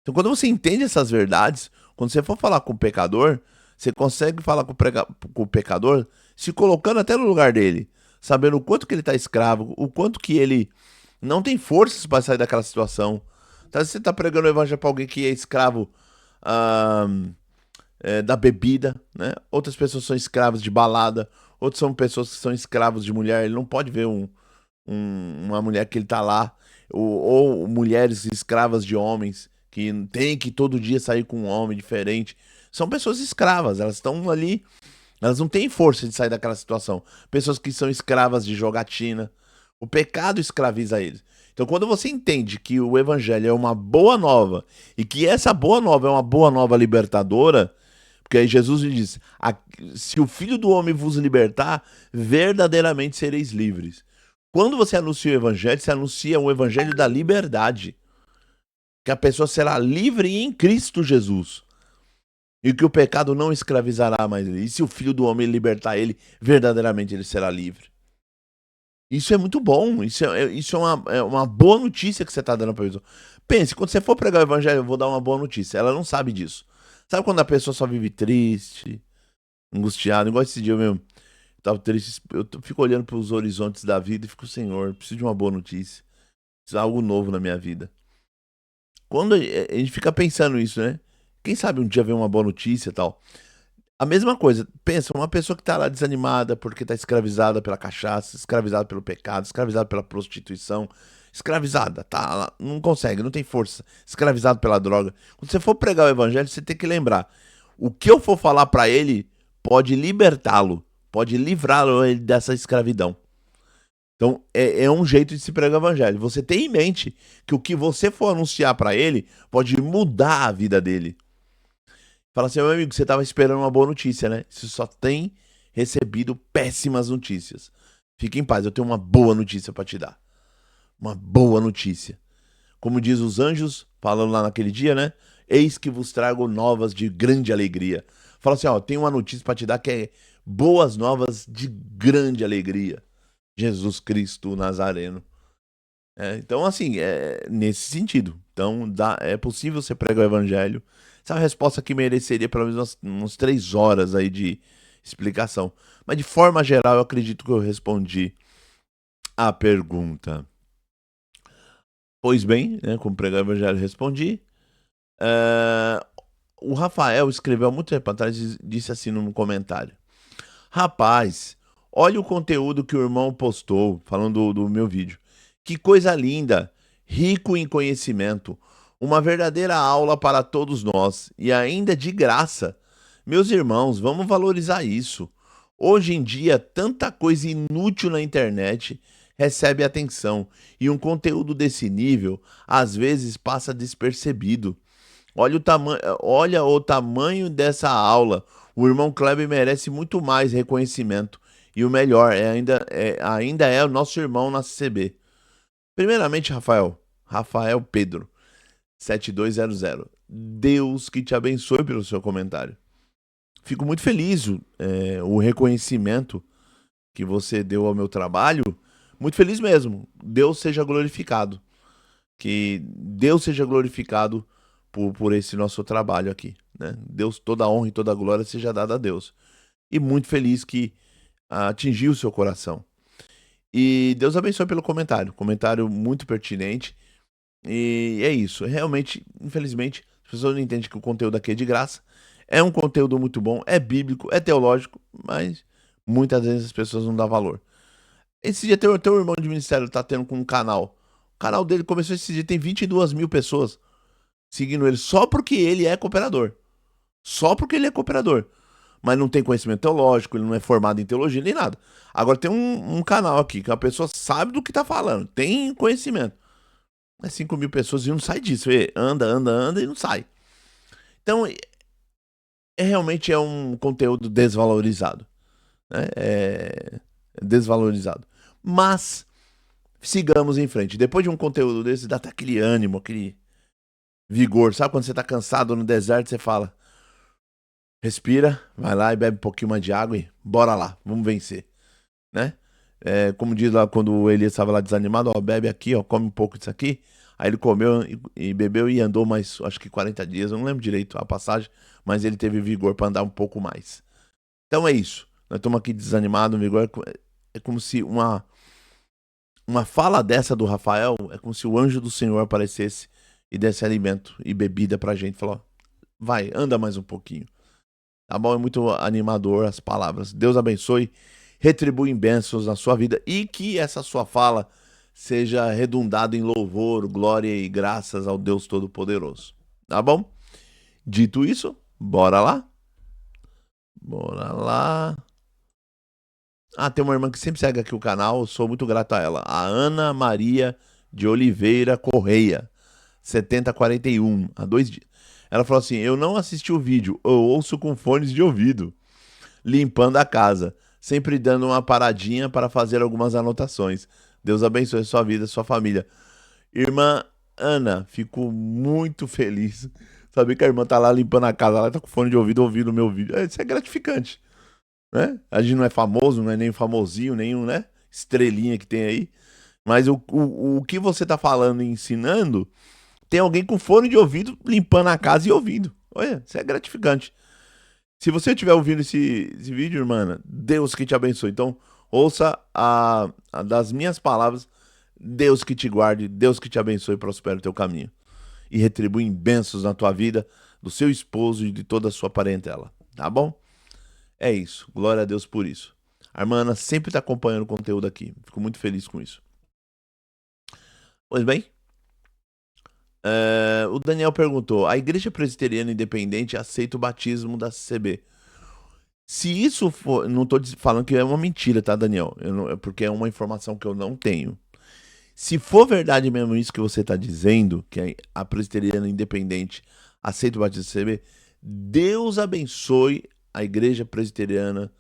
Então quando você entende essas verdades, quando você for falar com o pecador, você consegue falar com o pecador se colocando até no lugar dele, sabendo o quanto que ele está escravo, o quanto que ele não tem forças para sair daquela situação. Então, você está pregando o evangelho para alguém que é escravo ah, da bebida, né? Outras pessoas são escravas de balada, outras são pessoas que são escravos de mulher. Ele não pode ver uma mulher que ele tá lá, ou mulheres escravas de homens que tem que todo dia sair com um homem diferente. São pessoas escravas, elas estão ali, elas não têm força de sair daquela situação. Pessoas que são escravas de jogatina. O pecado escraviza eles. Então, quando você entende que o evangelho é uma boa nova e que essa boa nova é uma boa nova libertadora, porque aí Jesus diz: se o Filho do Homem vos libertar, verdadeiramente sereis livres. Quando você anuncia o evangelho, você anuncia o evangelho da liberdade. Que a pessoa será livre em Cristo Jesus. E que o pecado não escravizará mais ele. E se o Filho do Homem libertar ele, verdadeiramente ele será livre. Isso é muito bom. Isso é uma boa notícia que você está dando para a pessoa. Pense, quando você for pregar o evangelho, eu vou dar uma boa notícia. Ela não sabe disso. Sabe quando a pessoa só vive triste, angustiada? Igual esse dia mesmo. Tava triste. Fico olhando para os horizontes da vida e fico, Senhor, preciso de uma boa notícia. Preciso de algo novo na minha vida. Quando a gente fica pensando isso, né? Quem sabe um dia vem uma boa notícia e tal. A mesma coisa, pensa, uma pessoa que tá lá desanimada porque tá escravizada pela cachaça, escravizada pelo pecado, escravizada pela prostituição, escravizada, tá? Lá, não consegue, não tem força, escravizado pela droga. Quando você for pregar o evangelho, você tem que lembrar, o que eu for falar para ele pode libertá-lo, pode livrá-lo dessa escravidão. Então, é um jeito de se pregar o evangelho. Você tem em mente que o que você for anunciar para ele pode mudar a vida dele. Fala assim, meu amigo, você tava esperando uma boa notícia, né? Você só tem recebido péssimas notícias. Fique em paz, eu tenho uma boa notícia para te dar. Uma boa notícia. Como diz os anjos, falando lá naquele dia, né? Eis que vos trago novas de grande alegria. Fala assim, ó, tem uma notícia para te dar que é boas novas de grande alegria. Jesus Cristo Nazareno. Então, assim, é nesse sentido. Então, é possível você pregar o evangelho. Essa é uma resposta que mereceria pelo menos umas 3 horas aí de explicação. Mas, de forma geral, eu acredito que eu respondi a pergunta. Pois bem, né, como pregar o evangelho, respondi. É, o Rafael escreveu há muito tempo atrás e disse assim num comentário. Rapaz, olha o conteúdo que o irmão postou, falando do meu vídeo. Que coisa linda, rico em conhecimento, uma verdadeira aula para todos nós e ainda de graça. Meus irmãos, vamos valorizar isso. Hoje em dia, tanta coisa inútil na internet recebe atenção e um conteúdo desse nível às vezes passa despercebido. Olha o tamanho dessa aula. O irmão Kleber merece muito mais reconhecimento. E o melhor, ainda é o nosso irmão na CCB. Primeiramente, Rafael Pedro, 7200. Deus que te abençoe pelo seu comentário. Fico muito feliz, o reconhecimento que você deu ao meu trabalho. Muito feliz mesmo. Deus seja glorificado. Que Deus seja glorificado por esse nosso trabalho aqui, né? Deus, toda a honra e toda a glória seja dada a Deus. E muito feliz que atingiu o seu coração. E Deus abençoe pelo comentário muito pertinente. E é isso, realmente, infelizmente, as pessoas não entendem que o conteúdo aqui é de graça. É um conteúdo muito bom, é bíblico, é teológico, mas Muitas vezes as pessoas não dão valor. Esse dia teu irmão de ministério tá tendo com um canal. O canal dele começou esse dia, tem 22 mil pessoas seguindo ele só porque ele é cooperador. Só porque ele é cooperador. Mas não tem conhecimento teológico, ele não é formado em teologia nem nada. Agora tem um canal aqui que a pessoa sabe do que tá falando, tem conhecimento. Mas 5 mil pessoas e não sai disso. Anda, anda, anda e não sai. Então, realmente é um conteúdo desvalorizado. Né? É desvalorizado. Mas sigamos em frente. Depois de um conteúdo desse, dá até aquele ânimo, aquele vigor. Sabe quando você tá cansado no deserto, você fala: respira, vai lá e bebe um pouquinho mais de água e bora lá, vamos vencer, né? Como diz lá quando o Elias estava lá desanimado, ó, bebe aqui, ó, come um pouco disso aqui. Aí ele comeu e bebeu e andou mais, acho que 40 dias, eu não lembro direito a passagem, mas ele teve vigor para andar um pouco mais. Então é isso. Nós estamos aqui desanimados, vigor. É como se uma fala dessa do Rafael, é como se o anjo do Senhor aparecesse e desse alimento e bebida pra gente. Falou: ó, vai, anda mais um pouquinho. Tá bom? É muito animador as palavras. Deus abençoe, retribui em bênçãos na sua vida e que essa sua fala seja redundada em louvor, glória e graças ao Deus Todo-Poderoso. Tá bom? Dito isso, bora lá? Bora lá. Ah, tem uma irmã que sempre segue aqui o canal, eu sou muito grato a ela. A Ana Maria de Oliveira Correia, 7041, há 2 dias. Ela falou assim: eu não assisti o vídeo, eu ouço com fones de ouvido, limpando a casa, sempre dando uma paradinha para fazer algumas anotações. Deus abençoe a sua vida, a sua família. Irmã Ana, fico muito feliz. Saber que a irmã tá lá limpando a casa, ela tá com fone de ouvido ouvindo o meu vídeo. Isso é gratificante, né? A gente não é famoso, não é nem famosinho, nenhum, né? Estrelinha que tem aí. Mas o que você tá falando e ensinando, tem alguém com fone de ouvido limpando a casa e ouvindo. Olha, isso é gratificante. Se você estiver ouvindo esse vídeo, irmã, Deus que te abençoe. Então, ouça das minhas palavras, Deus que te guarde, Deus que te abençoe e prospere o teu caminho. E retribui em bênçãos na tua vida, do seu esposo e de toda a sua parentela. Tá bom? É isso. Glória a Deus por isso. A irmã Ana sempre está acompanhando o conteúdo aqui. Fico muito feliz com isso. Pois bem, o Daniel perguntou: a Igreja Presbiteriana Independente aceita o batismo da CCB? Se isso for. Não tô falando que é uma mentira, tá, Daniel? Porque é uma informação que eu não tenho. Se for verdade mesmo isso que você está dizendo, que a Presbiteriana Independente aceita o batismo da CCB, Deus abençoe a Igreja Presbiteriana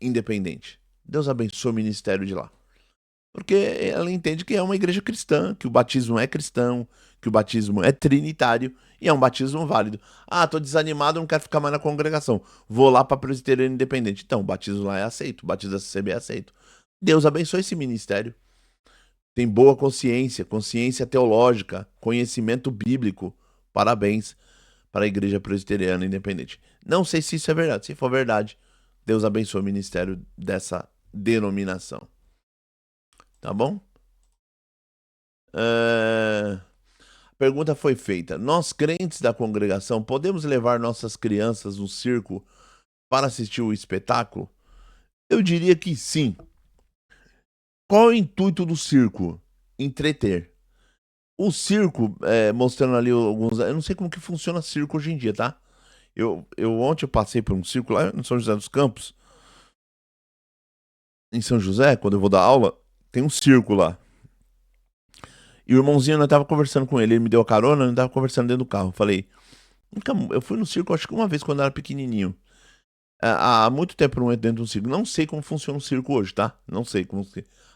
Independente. Deus abençoe o ministério de lá. Porque ela entende que é uma igreja cristã, que o batismo é cristão, que o batismo é trinitário e é um batismo válido. Ah, tô desanimado, não quero ficar mais na congregação. Vou lá para Presbiteriana Independente. Então, o batismo lá é aceito, o batismo da CCB é aceito. Deus abençoe esse ministério. Tem boa consciência, consciência teológica, conhecimento bíblico. Parabéns para a Igreja Presbiteriana Independente. Não sei se isso é verdade. Se for verdade, Deus abençoe o ministério dessa denominação. Tá bom? A pergunta foi feita: nós, crentes da congregação, podemos levar nossas crianças no circo para assistir o espetáculo? Eu diria que sim. Qual é o intuito do circo? Entreter. O circo, mostrando ali alguns. Eu não sei como que funciona circo hoje em dia, tá? Ontem eu passei por um circo lá em São José dos Campos. Em São José, quando eu vou dar aula, tem um circo lá. E o irmãozinho, eu tava conversando com ele, ele me deu a carona, eu tava conversando dentro do carro. Falei: eu fui no circo, acho que uma vez quando eu era pequenininho. Há muito tempo eu não entro dentro do circo. Não sei como funciona o circo hoje, tá? Não sei como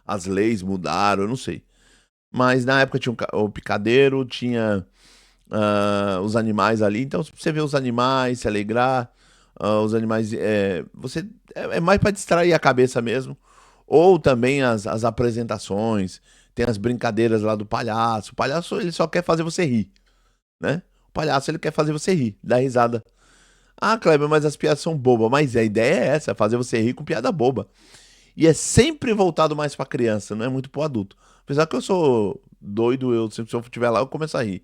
as leis mudaram, eu não sei. Mas na época tinha o picadeiro, tinha os animais ali. Então, se você vê os animais, se alegrar, os animais. É mais para distrair a cabeça mesmo. Ou também as apresentações. Tem as brincadeiras lá do palhaço. O palhaço, ele só quer fazer você rir, né? O palhaço, ele quer fazer você rir, dar risada. Ah, Kleber, mas as piadas são bobas. Mas a ideia é essa, fazer você rir com piada boba. E é sempre voltado mais pra criança, não é muito pro adulto. Apesar que eu sou doido, se eu estiver lá, eu começo a rir.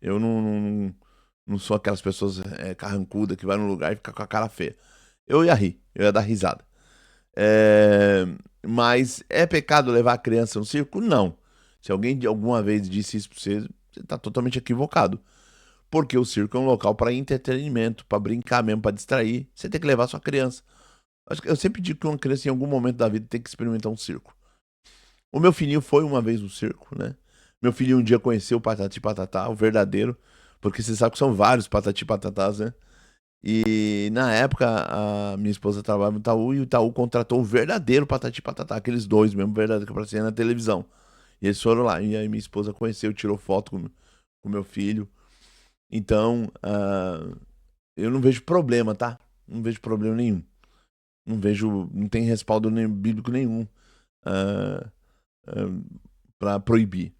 Eu não sou aquelas pessoas carrancudas que vai num lugar e fica com a cara feia. Eu ia rir, eu ia dar risada. É, mas é pecado levar a criança no circo? Não. Se alguém de alguma vez disse isso pra você, você tá totalmente equivocado. Porque o circo é um local para entretenimento, para brincar mesmo, para distrair. Você tem que levar sua criança. Eu sempre digo que uma criança em algum momento da vida tem que experimentar um circo. O meu filhinho foi uma vez no circo, né? Meu filhinho um dia conheceu o Patati Patatá, o verdadeiro, porque você sabe que são vários Patati Patatás, né? E na época a minha esposa trabalhava no Itaú e o Itaú contratou o verdadeiro Patati Patatá, aqueles dois mesmo, verdadeiro que apareciam na televisão. E eles foram lá. E aí minha esposa conheceu, tirou foto com meu filho. Então, eu não vejo problema, tá? Não vejo problema nenhum. Não vejo, não tem respaldo bíblico nenhum ah, para proibir.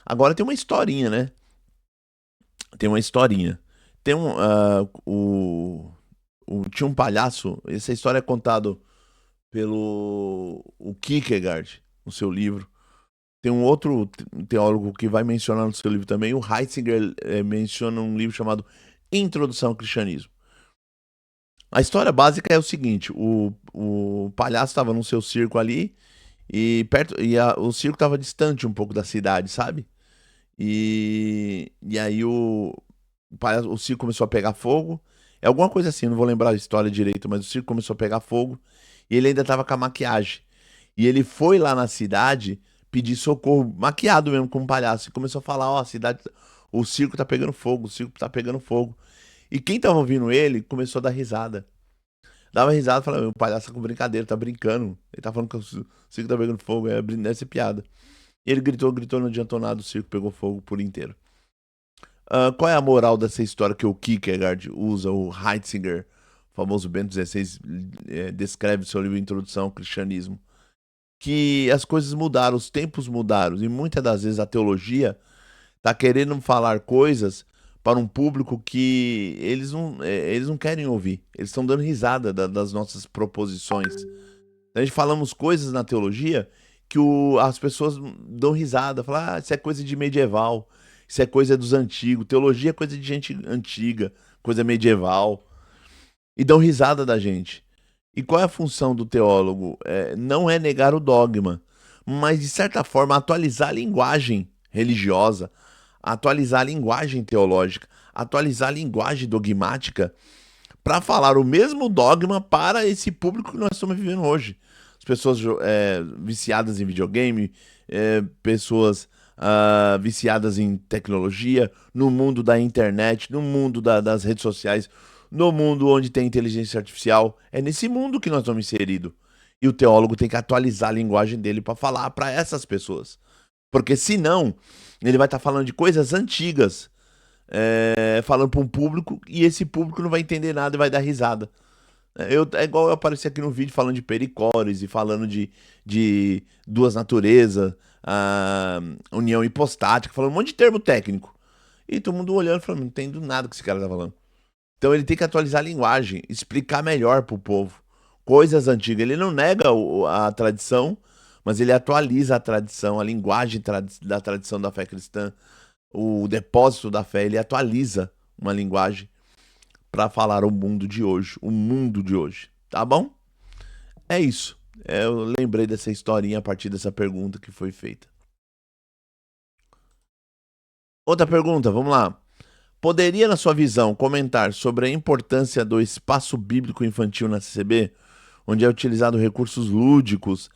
Agora tem uma historinha, né? Tem uma historinha. Tem tinha um palhaço. Essa história é contada pelo o Kierkegaard no seu livro. Tem um outro teólogo que vai mencionar no seu livro também. O Heitzinger menciona um livro chamado Introdução ao Cristianismo. A história básica é o seguinte: o palhaço estava no seu circo ali e perto o circo estava distante um pouco da cidade, sabe? E aí o circo começou a pegar fogo. É alguma coisa assim, não vou lembrar a história direito, mas o circo começou a pegar fogo e ele ainda estava com a maquiagem. E ele foi lá na cidade pedir socorro, maquiado mesmo como palhaço, e começou a falar: ó, a cidade, o circo tá pegando fogo, o circo tá pegando fogo. E quem tava ouvindo ele começou a dar risada. Dava risada, falava: o palhaço tá com brincadeira, tá brincando. Ele tá falando que o circo tá pegando fogo, deve ser piada. E ele gritou, gritou, não adiantou nada, o circo pegou fogo por inteiro. Qual é a moral dessa história que o Kierkegaard usa, o Heitzinger, o famoso Bento XVI, descreve no seu livro Introdução ao Cristianismo? Que as coisas mudaram, os tempos mudaram, e muitas das vezes a teologia está querendo falar coisas para um público que eles não querem ouvir. Eles estão dando risada das nossas proposições. A gente falamos coisas na teologia que as pessoas dão risada, falam: ah, isso é coisa de medieval, isso é coisa dos antigos, teologia é coisa de gente antiga, coisa medieval, e dão risada da gente. E qual é a função do teólogo? Não é negar o dogma, mas de certa forma atualizar a linguagem religiosa, atualizar a linguagem teológica, atualizar a linguagem dogmática para falar o mesmo dogma para esse público que nós estamos vivendo hoje. As pessoas viciadas em videogame, pessoas viciadas em tecnologia, no mundo da internet, no mundo das redes sociais, no mundo onde tem inteligência artificial. É nesse mundo que nós estamos inseridos. E o teólogo tem que atualizar a linguagem dele para falar para essas pessoas. Porque senão, ele vai estar falando de coisas antigas, falando para um público, e esse público não vai entender nada e vai dar risada. É igual eu apareci aqui no vídeo falando de pericores e falando de duas naturezas, união hipostática, falando um monte de termo técnico. E todo mundo olhando e falando: não entendo nada que esse cara tá falando. Então ele tem que atualizar a linguagem, explicar melhor pro povo coisas antigas. Ele não nega a tradição, mas ele atualiza a tradição, a linguagem da tradição da fé cristã, o depósito da fé. Ele atualiza uma linguagem para falar o mundo de hoje, o mundo de hoje, tá bom? É isso. Eu lembrei dessa historinha a partir dessa pergunta que foi feita. Outra pergunta, vamos lá. Poderia, na sua visão, comentar sobre a importância do espaço bíblico infantil na CCB, onde é utilizado recursos lúdicos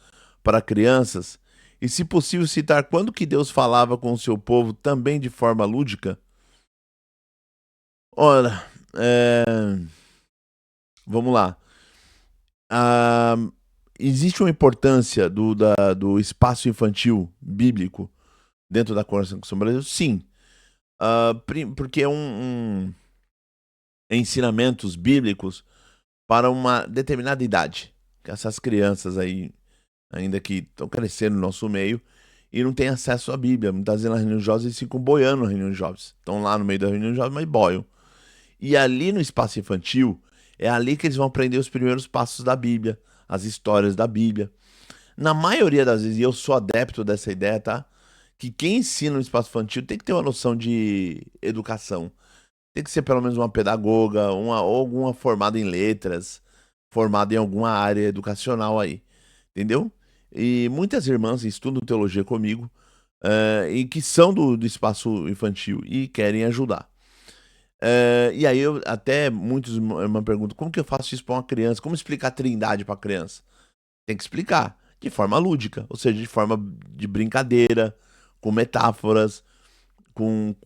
para crianças? E, se possível, citar quando que Deus falava com o seu povo também de forma lúdica? Ora, vamos lá. Ah, existe uma importância do espaço infantil bíblico dentro da Constituição Brasileira? Sim. Porque é ensinamentos bíblicos para uma determinada idade. Essas crianças aí, ainda que estão crescendo no nosso meio e não têm acesso à Bíblia. Muitas vezes na reunião de jovens eles ficam boiando na reunião de jovens. Estão lá no meio da reunião de jovens, mas boiam. E ali no espaço infantil, é ali que eles vão aprender os primeiros passos da Bíblia, as histórias da Bíblia. Na maioria das vezes, e eu sou adepto dessa ideia, tá? Que quem ensina no espaço infantil tem que ter uma noção de educação. Tem que ser pelo menos uma pedagoga, ou alguma formada em letras, formado em alguma área educacional aí, entendeu? E muitas irmãs estudam teologia comigo, e que são do espaço infantil e querem ajudar. E aí até muitos me perguntam, como que eu faço isso para uma criança? Como explicar a Trindade para a criança? Tem que explicar de forma lúdica, ou seja, de forma de brincadeira, com metáforas,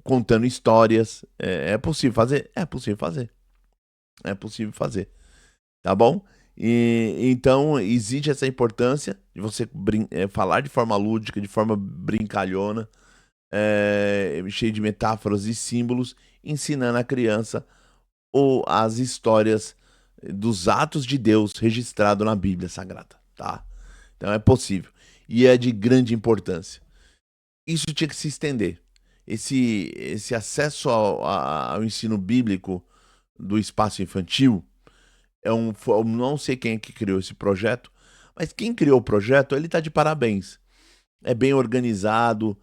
contando histórias. É possível fazer? É possível fazer. É possível fazer. Tá bom? E então existe essa importância de você falar de forma lúdica, de forma brincalhona, cheio de metáforas e símbolos, ensinando a criança ou as histórias dos atos de Deus registrado na Bíblia Sagrada, tá? Então é possível e é de grande importância. Isso tinha que se estender. Esse acesso ao ensino bíblico do espaço infantil eu não sei quem é que criou esse projeto, mas quem criou o projeto, ele tá de parabéns. É bem organizado,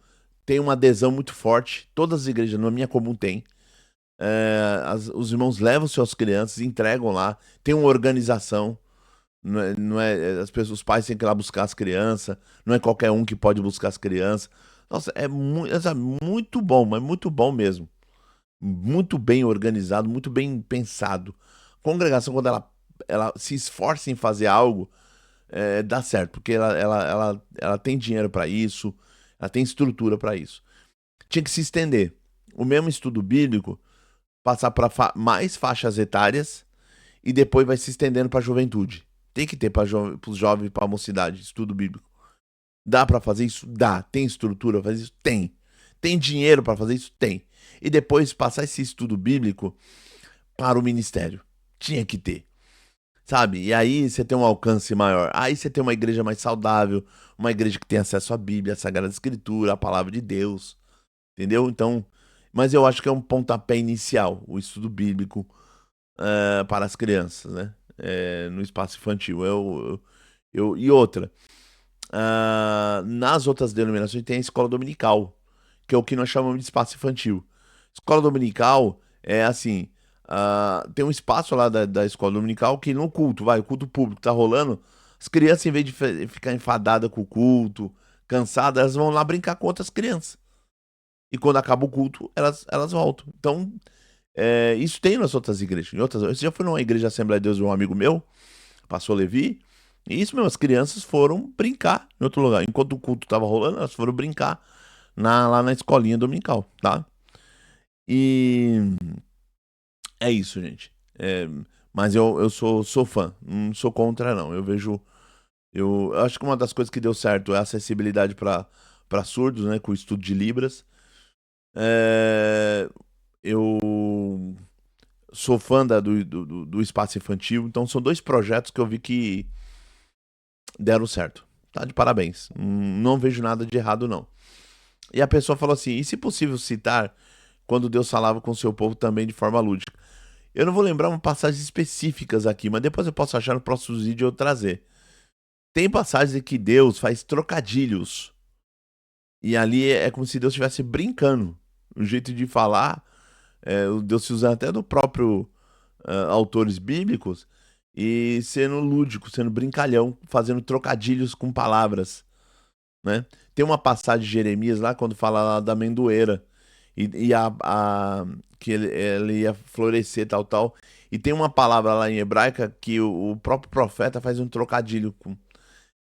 tem uma adesão muito forte. Todas as igrejas, na minha comum tem. Os irmãos levam suas crianças, entregam lá, tem uma organização. As pessoas, os pais têm que ir lá buscar as crianças, não é qualquer um que pode buscar as crianças. Nossa, muito bom, mas muito bom mesmo. Muito bem organizado, muito bem pensado. A congregação, quando ela se esforça em fazer algo, dá certo, porque ela tem dinheiro para isso, ela tem estrutura para isso. Tinha que se estender. O mesmo estudo bíblico, passar para mais faixas etárias e depois vai se estendendo para a juventude. Tem que ter para os jovens, para a mocidade, estudo bíblico. Dá para fazer isso? Dá. Tem estrutura para fazer isso? Tem. Tem dinheiro para fazer isso? Tem. E depois passar esse estudo bíblico para o ministério. Tinha que ter. Sabe? E aí você tem um alcance maior. Aí você tem uma igreja mais saudável, uma igreja que tem acesso à Bíblia, à Sagrada Escritura, à palavra de Deus. Entendeu? Então, mas eu acho que é um pontapé inicial, o estudo bíblico para as crianças, né? No espaço infantil. E outra, nas outras denominações tem a escola dominical, que é o que nós chamamos de espaço infantil. Escola dominical é assim, tem um espaço lá da escola dominical que no culto, o culto público tá rolando, as crianças, em vez de ficar enfadadas com o culto, cansadas, elas vão lá brincar com outras crianças. E quando acaba o culto, elas voltam. Então, isso tem nas outras igrejas. Eu já fui numa igreja Assembleia de Deus de um amigo meu, pastor Levi, e isso mesmo, as crianças foram brincar em outro lugar. Enquanto o culto tava rolando, elas foram brincar lá na escolinha dominical, tá? E é isso, gente. Mas eu sou fã, não sou contra, não. Eu vejo. Eu acho que uma das coisas que deu certo é a acessibilidade para surdos, né? Com o estudo de Libras. É, eu sou fã do espaço infantil, então são dois projetos que eu vi que deram certo. Tá de parabéns. Não vejo nada de errado, não. E a pessoa falou assim: e se possível citar quando Deus falava com o seu povo também de forma lúdica? Eu não vou lembrar uma passagens específicas aqui, mas depois eu posso achar no próximo vídeo e eu trazer. Tem passagens em que Deus faz trocadilhos. E ali é como se Deus estivesse brincando. O jeito de falar, o Deus se usa até do próprio autores bíblicos e sendo lúdico, sendo brincalhão, fazendo trocadilhos com palavras, né? Tem uma passagem de Jeremias lá quando fala lá da amendoeira que ele ia florescer tal tal. E tem uma palavra lá em hebraica que o próprio profeta faz um trocadilho com.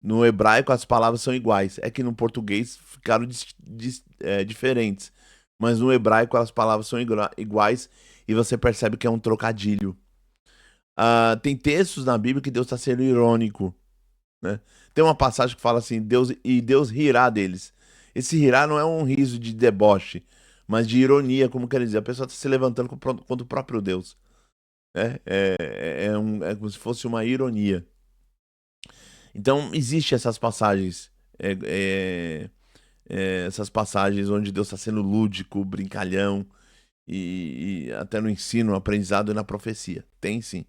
No hebraico as palavras são iguais. É que no português ficaram diferentes. Mas no hebraico as palavras são iguais e você percebe que é um trocadilho. Tem textos na Bíblia que Deus está sendo irônico, né? Tem uma passagem que fala assim, Deus rirá deles. Esse rirá não é um riso de deboche, mas de ironia, como quer dizer, a pessoa está se levantando contra o próprio Deus. Né? É como se fosse uma ironia. Então, existe essas passagens, essas passagens onde Deus está sendo lúdico, brincalhão, e até no ensino, no aprendizado e na profecia. Tem sim.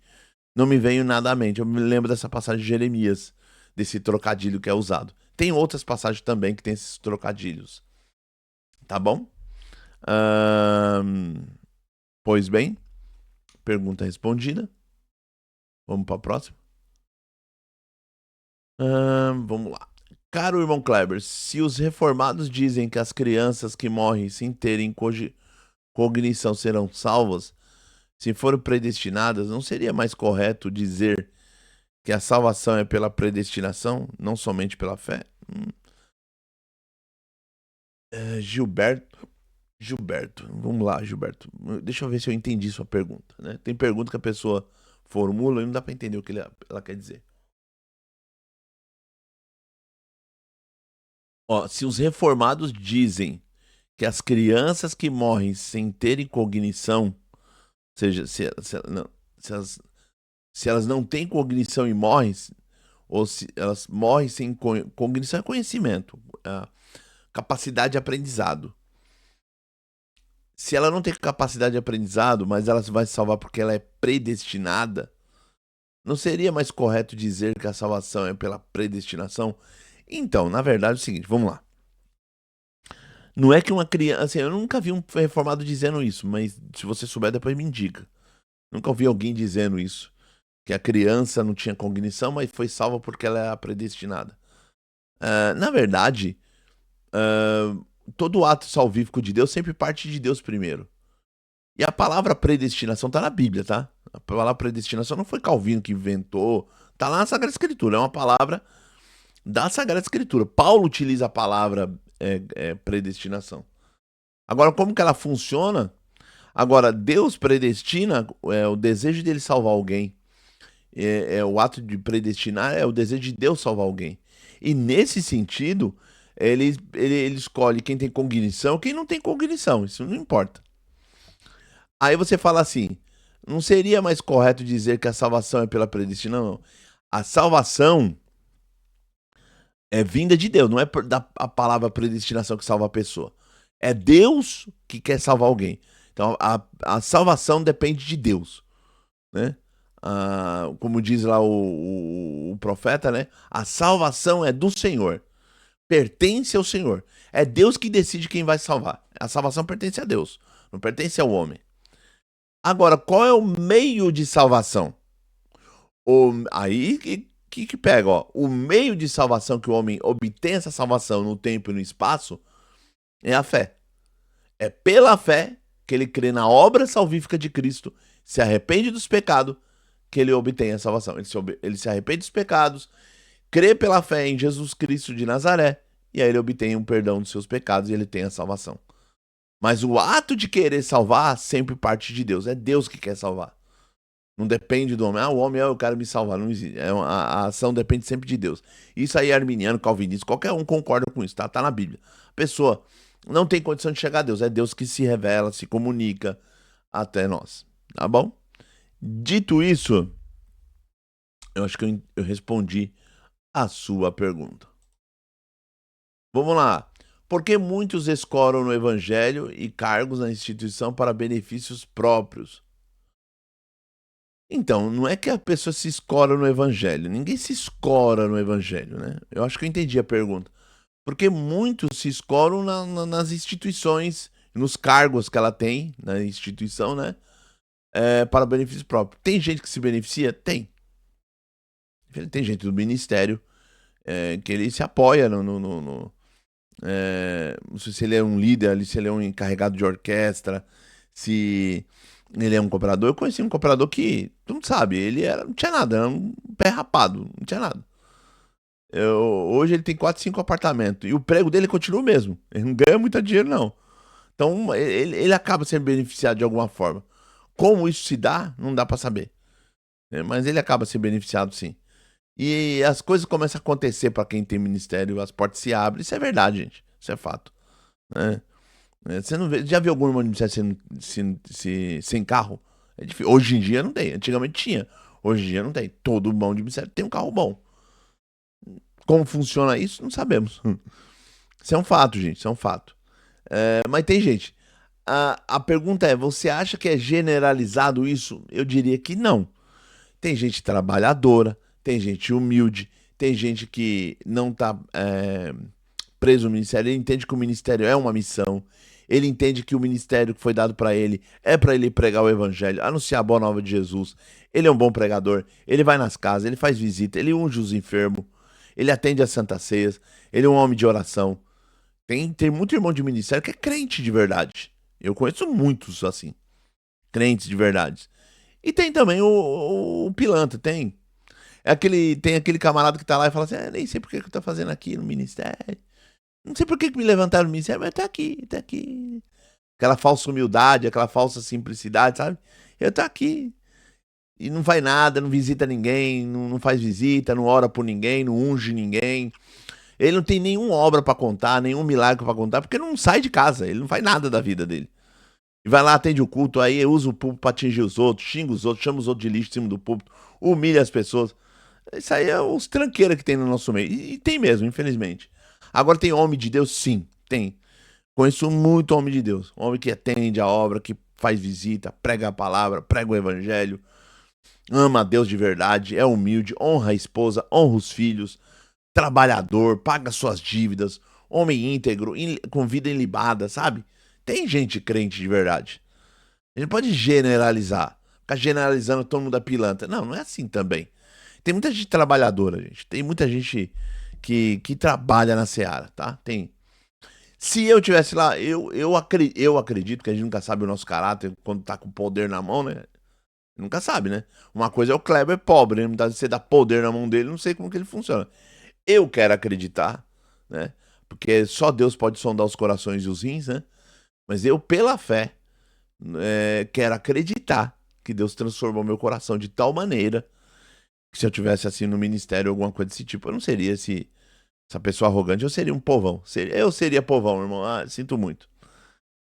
Não me veio nada à mente. Eu me lembro dessa passagem de Jeremias, desse trocadilho que é usado. Tem outras passagens também que tem esses trocadilhos. Tá bom? Ahn, Pois bem, pergunta respondida. Vamos para a próxima. Vamos lá. Caro irmão Kleber, se os reformados dizem que as crianças que morrem sem terem cognição serão salvas, se forem predestinadas, não seria mais correto dizer que a salvação é pela predestinação, não somente pela fé? Gilberto, vamos lá, Gilberto. Deixa eu ver se eu entendi sua pergunta, né? Tem pergunta que a pessoa formula e não dá para entender o que ela quer dizer. Ó, se os reformados dizem que as crianças que morrem sem terem cognição, ou seja, se elas não têm cognição e morrem, ou se elas morrem sem cognição é conhecimento, capacidade de aprendizado. Se ela não tem capacidade de aprendizado, mas ela vai se salvar porque ela é predestinada, não seria mais correto dizer que a salvação é pela predestinação? Então, na verdade é o seguinte, vamos lá. Não é que uma criança, assim, eu nunca vi um reformado dizendo isso, mas se você souber depois me indica. Nunca ouvi alguém dizendo isso, que a criança não tinha cognição, mas foi salva porque ela é predestinada. Na verdade, todo ato salvífico de Deus sempre parte de Deus primeiro. E a palavra predestinação tá na Bíblia, tá? A palavra predestinação não foi Calvino que inventou, tá lá na Sagrada Escritura, é uma palavra da Sagrada Escritura. Paulo utiliza a palavra predestinação. Agora, como que ela funciona? Agora, Deus predestina o desejo dele salvar alguém. O ato de predestinar é o desejo de Deus salvar alguém. E nesse sentido, ele escolhe quem tem cognição e quem não tem cognição. Isso não importa. Aí você fala assim, não seria mais correto dizer que a salvação é pela predestinação? Não. A salvação é vinda de Deus, não é a palavra predestinação que salva a pessoa. É Deus que quer salvar alguém. Então a salvação depende de Deus, né? Como diz lá o profeta, né? A salvação é do Senhor, pertence ao Senhor. É Deus que decide quem vai salvar. A salvação pertence a Deus, não pertence ao homem. Agora, qual é o meio de salvação? Aí que pega, ó. O meio de salvação que o homem obtém essa salvação no tempo e no espaço é a fé. É pela fé que ele crê na obra salvífica de Cristo, se arrepende dos pecados, que ele obtém a salvação. Ele se arrepende dos pecados, crê pela fé em Jesus Cristo de Nazaré, e aí ele obtém um perdão dos seus pecados e ele tem a salvação. Mas o ato de querer salvar sempre parte de Deus. É Deus que quer salvar. Não depende do homem. O homem eu quero me salvar. Não existe. A ação depende sempre de Deus. Isso aí é arminiano, calvinista, qualquer um concorda com isso, tá? Tá na Bíblia. A pessoa não tem condição de chegar a Deus. É Deus que se revela, se comunica até nós. Tá bom? Dito isso, eu acho que eu respondi a sua pergunta. Vamos lá. Por que muitos escoram no evangelho e cargos na instituição para benefícios próprios? Então, não é que a pessoa se escora no evangelho. Ninguém se escora no evangelho, né? Eu acho que eu entendi a pergunta. Porque muitos se escoram nas instituições, nos cargos que ela tem na instituição, né? Para benefício próprio. Tem gente que se beneficia? Tem. Tem gente do ministério que ele se apoia não sei se ele é um líder, se ele é um encarregado de orquestra, se ele é um cooperador. Eu conheci um cooperador que, tu não sabe, não tinha nada, era um pé rapado, não tinha nada. Hoje ele tem 4, 5 apartamentos e o prego dele continua o mesmo. Ele não ganha muito dinheiro, não. Então ele acaba sendo beneficiado de alguma forma. Como isso se dá, não dá pra saber. Mas ele acaba sendo beneficiado, sim. E as coisas começam a acontecer para quem tem ministério, as portas se abrem. Isso é verdade, gente. Isso é fato. Né? Você não vê, já viu algum irmão de ministério sem carro? É difícil. Hoje em dia não tem. Antigamente tinha. Hoje em dia não tem. Todo irmão de ministério tem um carro bom. Como funciona isso? Não sabemos. Isso é um fato, gente. Isso é um fato. Mas tem gente. A pergunta é: você acha que é generalizado isso? Eu diria que não. Tem gente trabalhadora, tem gente humilde, tem gente que não está preso no ministério. Ele entende que o ministério é uma missão. Ele entende que o ministério que foi dado para ele é para ele pregar o evangelho, anunciar a boa nova de Jesus. Ele é um bom pregador. Ele vai nas casas, ele faz visita, ele unge os enfermos. ele atende às santas ceias, ele é um homem de oração. Tem muito irmão de ministério que é crente de verdade. Eu conheço muitos assim, crentes de verdade. E tem também o pilantra, tem. Tem aquele camarada que tá lá e fala assim: nem sei por que eu tô fazendo aqui no ministério. Não sei por que me levantaram no ministério, mas tá aqui, tá aqui. Aquela falsa humildade, aquela falsa simplicidade, sabe? Eu tô aqui. E não faz nada, não visita ninguém, não faz visita, não ora por ninguém, não unge ninguém. Ele não tem nenhuma obra pra contar, nenhum milagre pra contar, porque não sai de casa, ele não faz nada da vida dele. E vai lá, atende o culto, aí usa o púlpito pra atingir os outros, xinga os outros, chama os outros de lixo em cima do púlpito, humilha as pessoas. Isso aí é os tranqueiras que tem no nosso meio. E tem mesmo, infelizmente. Agora tem homem de Deus? Sim, tem. Conheço muito homem de Deus. Homem que atende a obra, que faz visita, prega a palavra, prega o evangelho, ama a Deus de verdade, é humilde, honra a esposa, honra os filhos, trabalhador, paga suas dívidas, homem íntegro, com vida ilibada, sabe? Tem gente crente de verdade. A gente pode generalizar. Ficar generalizando todo mundo da pilantra. Não, não é assim também. Tem muita gente trabalhadora, gente. Tem muita gente que trabalha na seara, tá? Tem. Se eu tivesse lá, eu acredito que a gente nunca sabe o nosso caráter quando tá com o poder na mão, né? Nunca sabe, né? Uma coisa é o Kleber pobre, né? Muitas vezes você dá poder na mão dele, não sei como que ele funciona. Eu quero acreditar, né? Porque só Deus pode sondar os corações e os rins, né? Mas eu, pela fé, quero acreditar que Deus transformou meu coração de tal maneira que se eu tivesse assim no ministério alguma coisa desse tipo, eu não seria essa pessoa arrogante, eu seria um povão. Eu seria povão, irmão. Ah, sinto muito.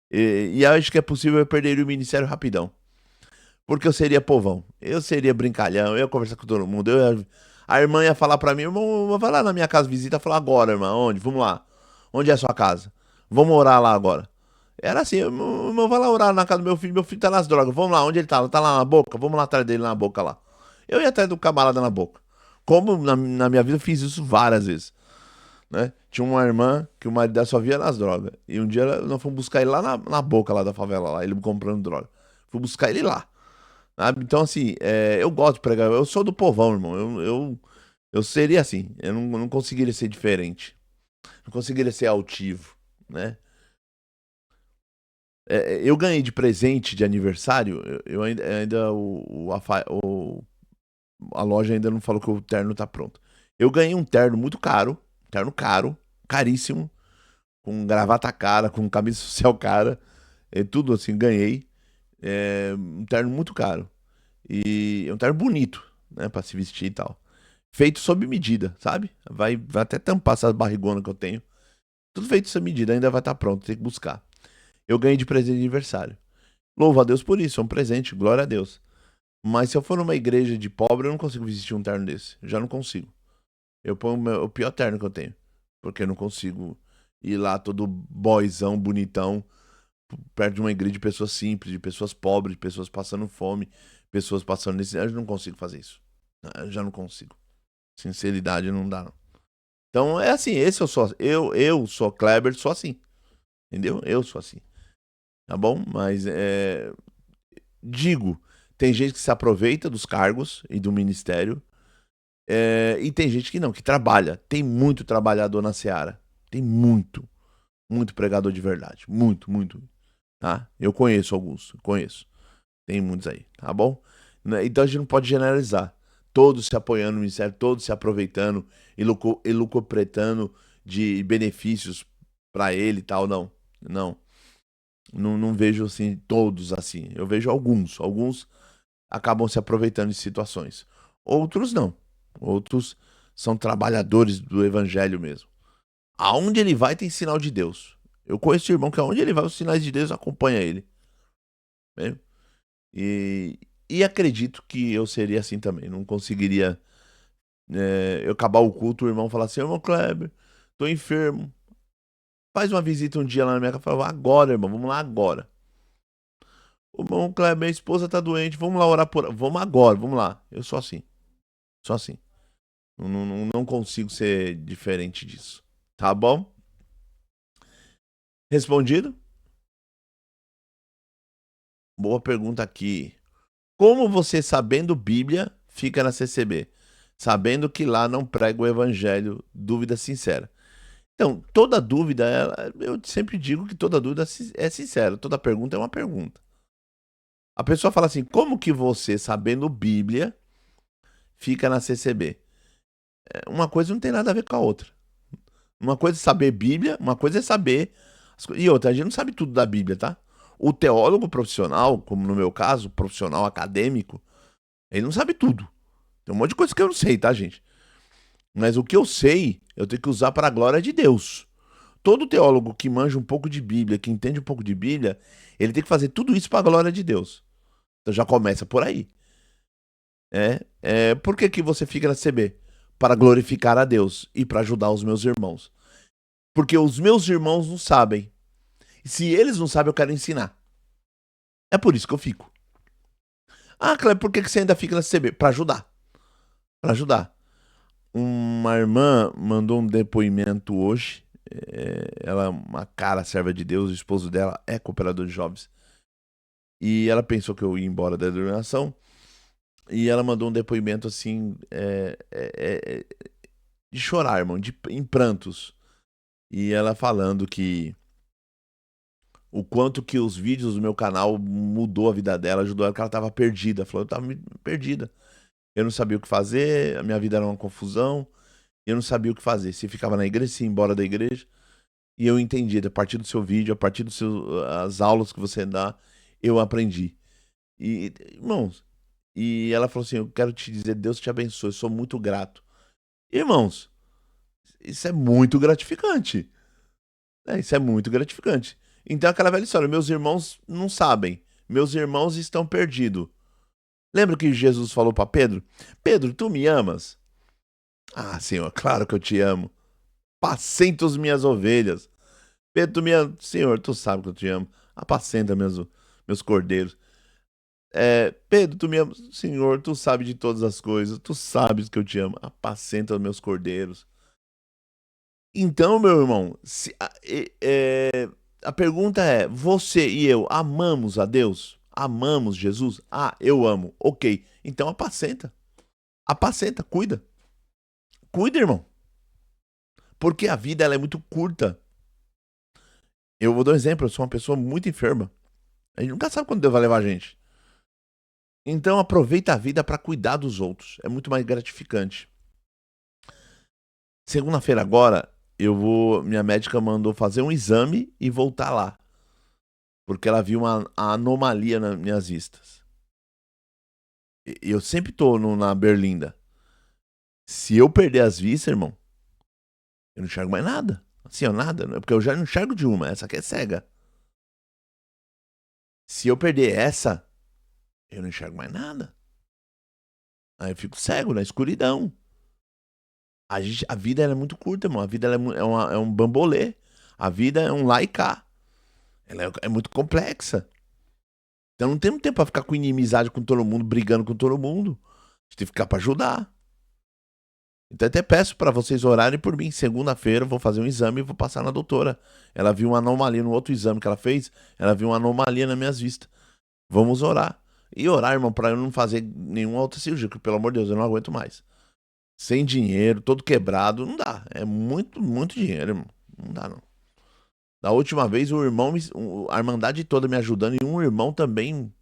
E acho que é possível eu perder o ministério rapidão. Porque eu seria povão. Eu seria brincalhão, eu ia conversar com todo mundo. A irmã ia falar pra mim, irmão, vai lá na minha casa visita. Falar agora, irmã, onde? Vamos lá. Onde é a sua casa? Vamos orar lá agora. Era assim, irmão, vai lá orar na casa do meu filho tá nas drogas. Vamos lá, onde ele tá? Tá lá na boca? Vamos lá atrás dele na boca lá. Eu ia atrás do camarada na boca. Como na minha vida eu fiz isso várias vezes, né? Tinha uma irmã que o marido dela só via nas drogas. E um dia nós fomos buscar ele lá na boca lá da favela, lá, ele comprando droga. Fui buscar ele lá. Sabe? Então, assim, eu gosto de pregar. Eu sou do povão, irmão. Eu seria assim. Eu não conseguiria ser diferente. Não conseguiria ser altivo, né? Eu ganhei de presente de aniversário. Eu ainda a loja ainda não falou que o terno tá pronto. Eu ganhei um terno caro, caríssimo, com gravata cara, com camisa social cara, tudo assim, ganhei. Um terno muito caro. E é um terno bonito, né, pra se vestir e tal. Feito sob medida, sabe? Vai até tampar essas barrigonas que eu tenho. Tudo feito sob medida, ainda vai estar pronto, tem que buscar. Eu ganhei de presente de aniversário. Louvo a Deus por isso, é um presente, glória a Deus. Mas se eu for numa igreja de pobre, eu não consigo vestir um terno desse. Eu já não consigo. Eu ponho o pior terno que eu tenho. Porque eu não consigo ir lá todo boyzão, bonitão, perto de uma igreja de pessoas simples, de pessoas pobres, de pessoas passando fome, pessoas passando necessidade. Eu não consigo fazer isso. Eu já não consigo. Sinceridade não dá, não. Então é assim, esse eu sou Kleber, sou assim. Entendeu? Eu sou assim. Tá bom? Mas digo, tem gente que se aproveita dos cargos e do ministério. E tem gente que não, que trabalha. Tem muito trabalhador na seara. Tem muito. Muito pregador de verdade. Muito, muito. Tá? Eu conheço alguns. Conheço. Tem muitos aí. Tá bom? Então a gente não pode generalizar. Todos se apoiando no ministério, todos se aproveitando e lucupretando de benefícios para ele e tal. Não. Não. Não vejo assim todos assim. Eu vejo alguns. Alguns acabam se aproveitando de situações. Outros não. Outros são trabalhadores do evangelho mesmo. Aonde ele vai tem sinal de Deus. Eu conheço o irmão que aonde ele vai os sinais de Deus acompanham ele. Né? E acredito que eu seria assim também. Não conseguiria eu acabar o culto, o irmão falar assim, irmão Kleber, tô enfermo. Faz uma visita um dia lá na minha casa. Eu falo, agora, irmão, vamos lá agora. O irmão Kleber, minha esposa tá doente, vamos lá orar por. Vamos agora, vamos lá. Eu sou assim. Sou assim. Não consigo ser diferente disso. Tá bom? Respondido? Boa pergunta aqui. Como você, sabendo Bíblia, fica na CCB? sabendo que lá não prego o evangelho, dúvida sincera. Então, toda dúvida, eu sempre digo que toda dúvida é sincera, toda pergunta é uma pergunta. A pessoa fala assim, como que você, sabendo Bíblia, fica na CCB? Uma coisa não tem nada a ver com a outra. Uma coisa é saber Bíblia, uma coisa é saber... E outra, a gente não sabe tudo da Bíblia, tá? O teólogo profissional, como no meu caso, profissional acadêmico, ele não sabe tudo. Tem um monte de coisa que eu não sei, tá, gente? Mas o que eu sei, eu tenho que usar para a glória de Deus. Todo teólogo que manja um pouco de Bíblia, que entende um pouco de Bíblia, ele tem que fazer tudo isso para a glória de Deus. Então já começa por aí. Por que você fica na CB? Para glorificar a Deus e para ajudar os meus irmãos. Porque os meus irmãos não sabem. E se eles não sabem, eu quero ensinar. É por isso que eu fico. Ah, Cleber, por que você ainda fica na CB? Para ajudar. Para ajudar. Uma irmã mandou um depoimento hoje. Ela é uma cara serva de Deus, o esposo dela é cooperador de jovens. E ela pensou que eu ia embora da denominação. E ela mandou um depoimento assim, de chorar, irmão, em prantos. E ela falando que o quanto que os vídeos do meu canal mudou a vida dela, ajudou ela, que ela tava perdida. Ela falou, eu tava perdida. Eu não sabia o que fazer, a minha vida era uma confusão, e eu não sabia o que fazer. Se ficava na igreja, se ia embora da igreja. E eu entendi, a partir do seu vídeo, a partir das aulas que você dá, eu aprendi. E, irmãos, e ela falou assim, eu quero te dizer, Deus te abençoe, eu sou muito grato. Irmãos, isso é muito gratificante. Isso é muito gratificante. Então, aquela velha história, meus irmãos não sabem, meus irmãos estão perdidos. Lembra que Jesus falou para Pedro? Pedro, tu me amas? Ah, Senhor, claro que eu te amo. Apacenta as minhas ovelhas. Pedro, tu me ama? Senhor, tu sabe que eu te amo. Apacenta meus cordeiros. Pedro, tu me ama? Senhor, tu sabe de todas as coisas. Tu sabes que eu te amo. Apacenta os meus cordeiros. Então, meu irmão, a pergunta é: você e eu amamos a Deus? Amamos Jesus? Ah, eu amo. Ok. Então apacenta. Apacenta, cuida. Cuida, irmão. Porque a vida ela é muito curta. Eu vou dar um exemplo, eu sou uma pessoa muito enferma. A gente nunca sabe quando Deus vai levar a gente. Então aproveita a vida para cuidar dos outros. É muito mais gratificante. Segunda-feira agora, minha médica mandou fazer um exame e voltar lá. Porque ela viu uma anomalia nas minhas vistas. E eu sempre tô na berlinda. Se eu perder as vistas, irmão, eu não enxergo mais nada. Assim, ó, nada. Porque eu já não enxergo de uma. Essa aqui é cega. Se eu perder essa, eu não enxergo mais nada. Aí eu fico cego na escuridão. A vida ela é muito curta, irmão. A vida ela é um bambolê. A vida é um lá e cá. Ela é muito complexa. Então não temos tempo pra ficar com inimizade com todo mundo, brigando com todo mundo. A gente tem que ficar pra ajudar. Então até peço pra vocês orarem por mim. Segunda-feira eu vou fazer um exame e vou passar na doutora. Ela viu uma anomalia no outro exame que ela fez. Ela viu uma anomalia nas minhas vistas. Vamos orar. E orar, irmão, pra eu não fazer nenhuma outra cirurgia, porque pelo amor de Deus, eu não aguento mais. Sem dinheiro, todo quebrado, não dá. É muito, muito dinheiro, irmão. Não dá, não. Da última vez, a Irmandade toda me ajudando e um irmão também,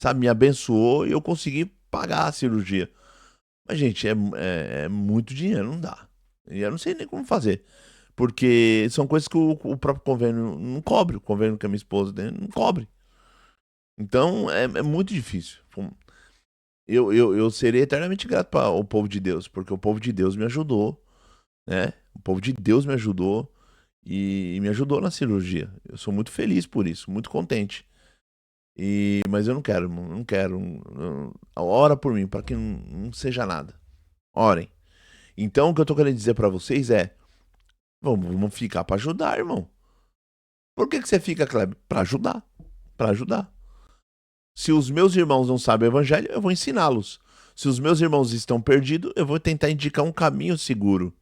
sabe, me abençoou e eu consegui pagar a cirurgia. Mas, gente, é muito dinheiro, não dá. E eu não sei nem como fazer. Porque são coisas que o próprio convênio não cobre. O convênio que a minha esposa tem não cobre. Então, é muito difícil. Eu serei eternamente grato para o povo de Deus, porque o povo de Deus me ajudou, né? O povo de Deus me ajudou e me ajudou na cirurgia. Eu sou muito feliz por isso, muito contente. Mas eu não quero, não quero. Ora por mim, para que não seja nada. Orem. Então, o que eu tô querendo dizer para vocês é: vamos ficar para ajudar, irmão. Por que você fica, Kleber? Para ajudar. Para ajudar. Se os meus irmãos não sabem o evangelho, eu vou ensiná-los. Se os meus irmãos estão perdidos, eu vou tentar indicar um caminho seguro,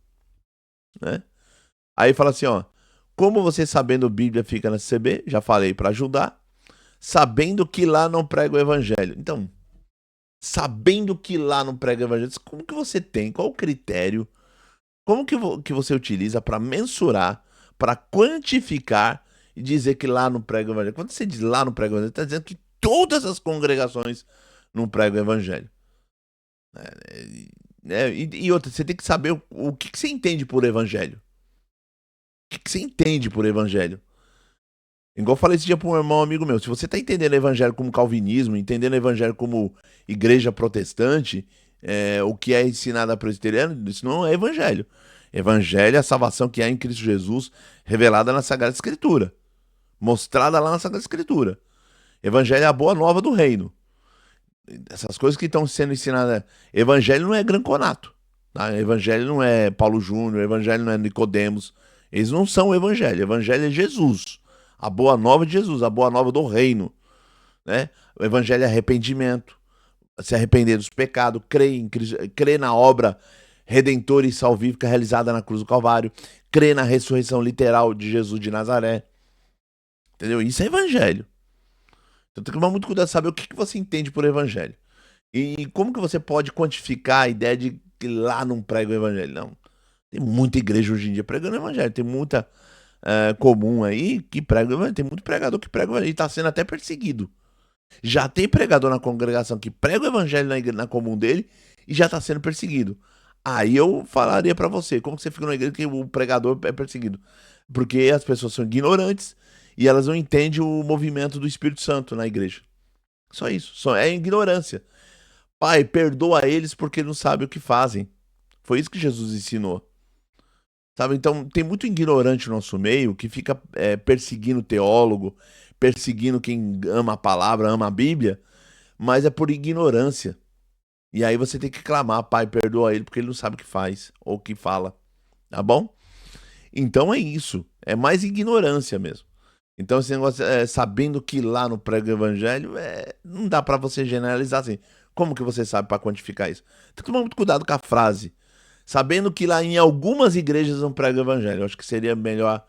né? Aí fala assim, ó, como você sabendo Bíblia fica na CB, já falei para ajudar, sabendo que lá não prega o evangelho. Então, sabendo que lá não prega o evangelho, como que você tem? Qual o critério? Como que você utiliza para mensurar, para quantificar e dizer que lá não prega o evangelho? Quando você diz lá não prega o evangelho, está dizendo que todas as congregações não pregam o evangelho. E outra, você tem que saber o que você entende por evangelho. O que você entende por evangelho? Igual eu falei esse dia para um irmão amigo meu, se você está entendendo o evangelho como calvinismo, entendendo o evangelho como igreja protestante, o que é ensinado a presbiteriano, isso não é evangelho. Evangelho é a salvação que há em Cristo Jesus, revelada na Sagrada Escritura, mostrada lá na Sagrada Escritura. Evangelho é a boa nova do reino. Essas coisas que estão sendo ensinadas. Evangelho não é Granconato. Tá? Evangelho não é Paulo Júnior, evangelho não é Nicodemos. Eles não são o evangelho. Evangelho é Jesus. A boa nova de Jesus, a boa nova do reino. Né? O evangelho é arrependimento. Se arrepender dos pecados, crer na obra redentora e salvífica realizada na cruz do Calvário, crer na ressurreição literal de Jesus de Nazaré. Entendeu? Isso é evangelho. Então tem que tomar muito cuidado de saber o que você entende por evangelho. E como que você pode quantificar a ideia de que lá não prega o evangelho? Não. Tem muita igreja hoje em dia pregando o evangelho. Tem muita comum aí que prega o evangelho. Tem muito pregador que prega o evangelho e está sendo até perseguido. Já tem pregador na congregação que prega o evangelho na comum dele e já está sendo perseguido. Aí eu falaria para você, como que você fica numa igreja que o pregador é perseguido? Porque as pessoas são ignorantes e elas não entendem o movimento do Espírito Santo na igreja. Só isso, só é ignorância. Pai, perdoa eles porque não sabem o que fazem. Foi isso que Jesus ensinou. Sabe? Então, tem muito ignorante no nosso meio que fica perseguindo o teólogo, perseguindo quem ama a palavra, ama a Bíblia, mas é por ignorância. E aí você tem que clamar, Pai, perdoa ele porque ele não sabe o que faz ou o que fala. Tá bom? Então é isso. É mais ignorância mesmo. Então esse negócio, sabendo que lá no prego evangelho, não dá pra você generalizar assim. Como que você sabe pra quantificar isso? Tem que tomar muito cuidado com a frase. Sabendo que lá em algumas igrejas não prega evangelho. Eu acho que seria melhor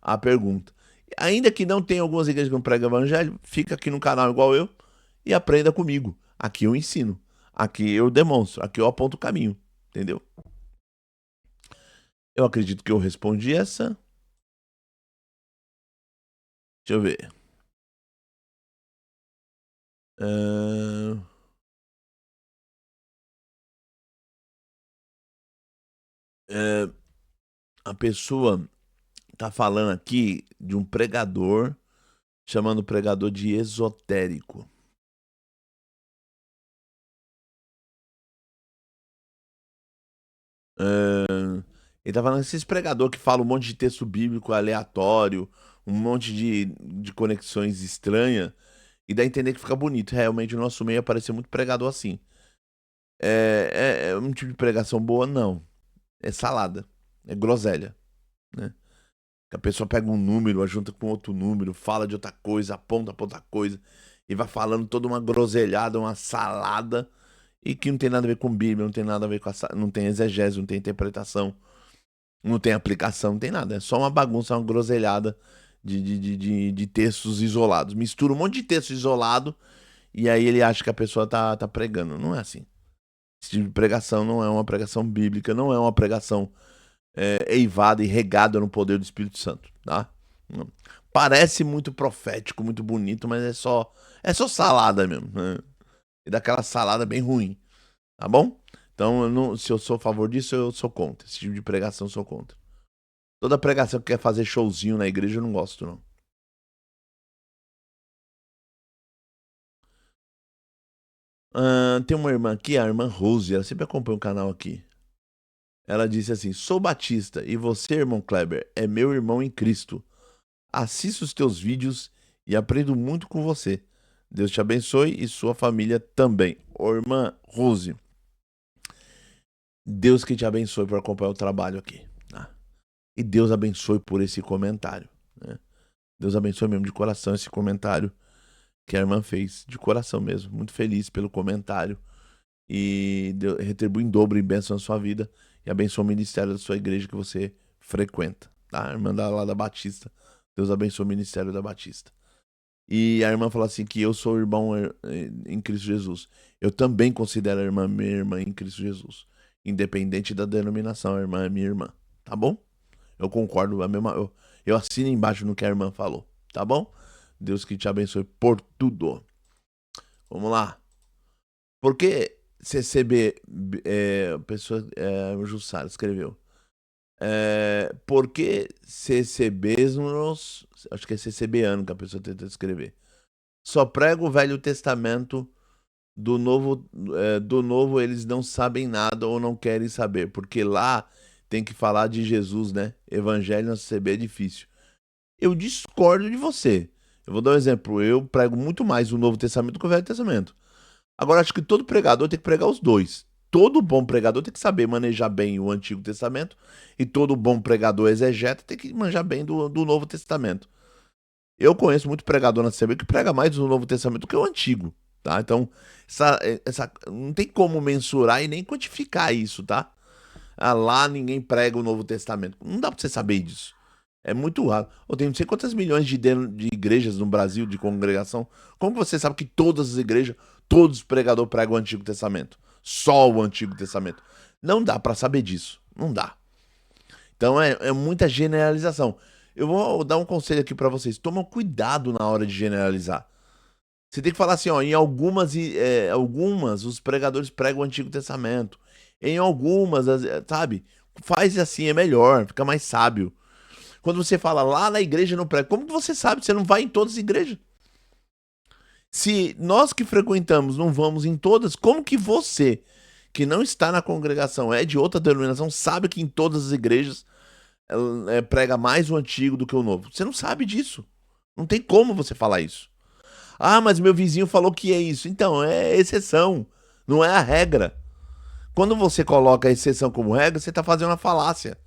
a pergunta. Ainda que não tenha algumas igrejas que não pregam evangelho, fica aqui no canal igual eu e aprenda comigo. Aqui eu ensino. Aqui eu demonstro. Aqui eu aponto o caminho. Entendeu? Eu acredito que eu respondi essa. Deixa eu ver. Ahn, é, a pessoa tá falando aqui de um pregador, chamando o pregador de esotérico. Ele tá falando desses pregador que fala um monte de texto bíblico aleatório, um monte de conexões estranhas, e dá a entender que fica bonito. Realmente, o nosso meio apareceu muito pregador assim. É um tipo de pregação boa? Não. É salada. É groselha, né? Que a pessoa pega um número, junta com outro número, fala de outra coisa, aponta pra outra coisa, e vai falando toda uma groselhada, uma salada, e que não tem nada a ver com Bíblia, não tem nada a ver com não tem exegese, não tem interpretação, não tem aplicação, não tem nada. É só uma bagunça, uma groselhada de textos isolados. Mistura um monte de texto isolado, e aí ele acha que a pessoa tá pregando. Não é assim. Esse tipo de pregação não é uma pregação bíblica, não é uma pregação eivada e regada no poder do Espírito Santo, tá? Parece muito profético, muito bonito, mas é só salada mesmo, né? E daquela salada bem ruim, tá bom? Então, se eu sou a favor disso, eu sou contra. Esse tipo de pregação eu sou contra. Toda pregação que quer fazer showzinho na igreja eu não gosto, não. Tem uma irmã aqui, a irmã Rose, ela sempre acompanha o canal aqui. Ela disse assim: Sou batista e você, irmão Kleber, é meu irmão em Cristo. Assisto os teus vídeos e aprendo muito com você. Deus te abençoe e sua família também. Ô, irmã Rose, Deus que te abençoe por acompanhar o trabalho aqui. Tá? E Deus abençoe por esse comentário. Né? Deus abençoe mesmo de coração esse comentário que a irmã fez. De coração mesmo. Muito feliz pelo comentário. E Deus retribui em dobro e bênção na sua vida. E abençoe o ministério da sua igreja que você frequenta. Tá? A irmã lá da Batista. Deus abençoe o ministério da Batista. E a irmã fala assim que eu sou irmão em Cristo Jesus. Eu também considero a irmã minha irmã em Cristo Jesus. Independente da denominação, a irmã é minha irmã. Tá bom? Eu concordo, eu assino embaixo no que a irmã falou. Tá bom? Deus que te abençoe por tudo. Vamos lá. Por que CCB, pessoa, o Jussara escreveu. Por que CCBs, acho que é CCBano que a pessoa tenta escrever. Só prega o Velho Testamento, do novo eles não sabem nada ou não querem saber, porque lá tem que falar de Jesus, né? Evangelho na CCB é difícil. Eu discordo de você. Eu vou dar um exemplo. Eu prego muito mais o Novo Testamento que o Velho Testamento. Agora, acho que todo pregador tem que pregar os dois. Todo bom pregador tem que saber manejar bem o Antigo Testamento e todo bom pregador exegeta tem que manjar bem do Novo Testamento. Eu conheço muito pregador na CB que prega mais o Novo Testamento do que o Antigo, tá? Então, não tem como mensurar e nem quantificar isso, tá? Ah, lá ninguém prega o Novo Testamento. Não dá pra você saber disso. É muito raro. Eu tenho não sei quantas milhões de igrejas no Brasil, de congregação. Como você sabe que todas as igrejas, todos os pregadores pregam o Antigo Testamento? Só o Antigo Testamento. Não dá pra saber disso. Não dá. Então é muita generalização. Eu vou dar um conselho aqui pra vocês. Tomam cuidado na hora de generalizar. Você tem que falar assim, ó, em algumas os pregadores pregam o Antigo Testamento. Em algumas, sabe? Faz assim, é melhor, fica mais sábio. Quando você fala lá na igreja não prega, como que você sabe? Você não vai em todas as igrejas. Se nós que frequentamos não vamos em todas, como que você, que não está na congregação, é de outra denominação, sabe que em todas as igrejas prega mais o antigo do que o novo? Você não sabe disso. Não tem como você falar isso. Ah, mas meu vizinho falou que é isso. Então, é exceção, não é a regra. Quando você coloca a exceção como regra, você está fazendo uma falácia.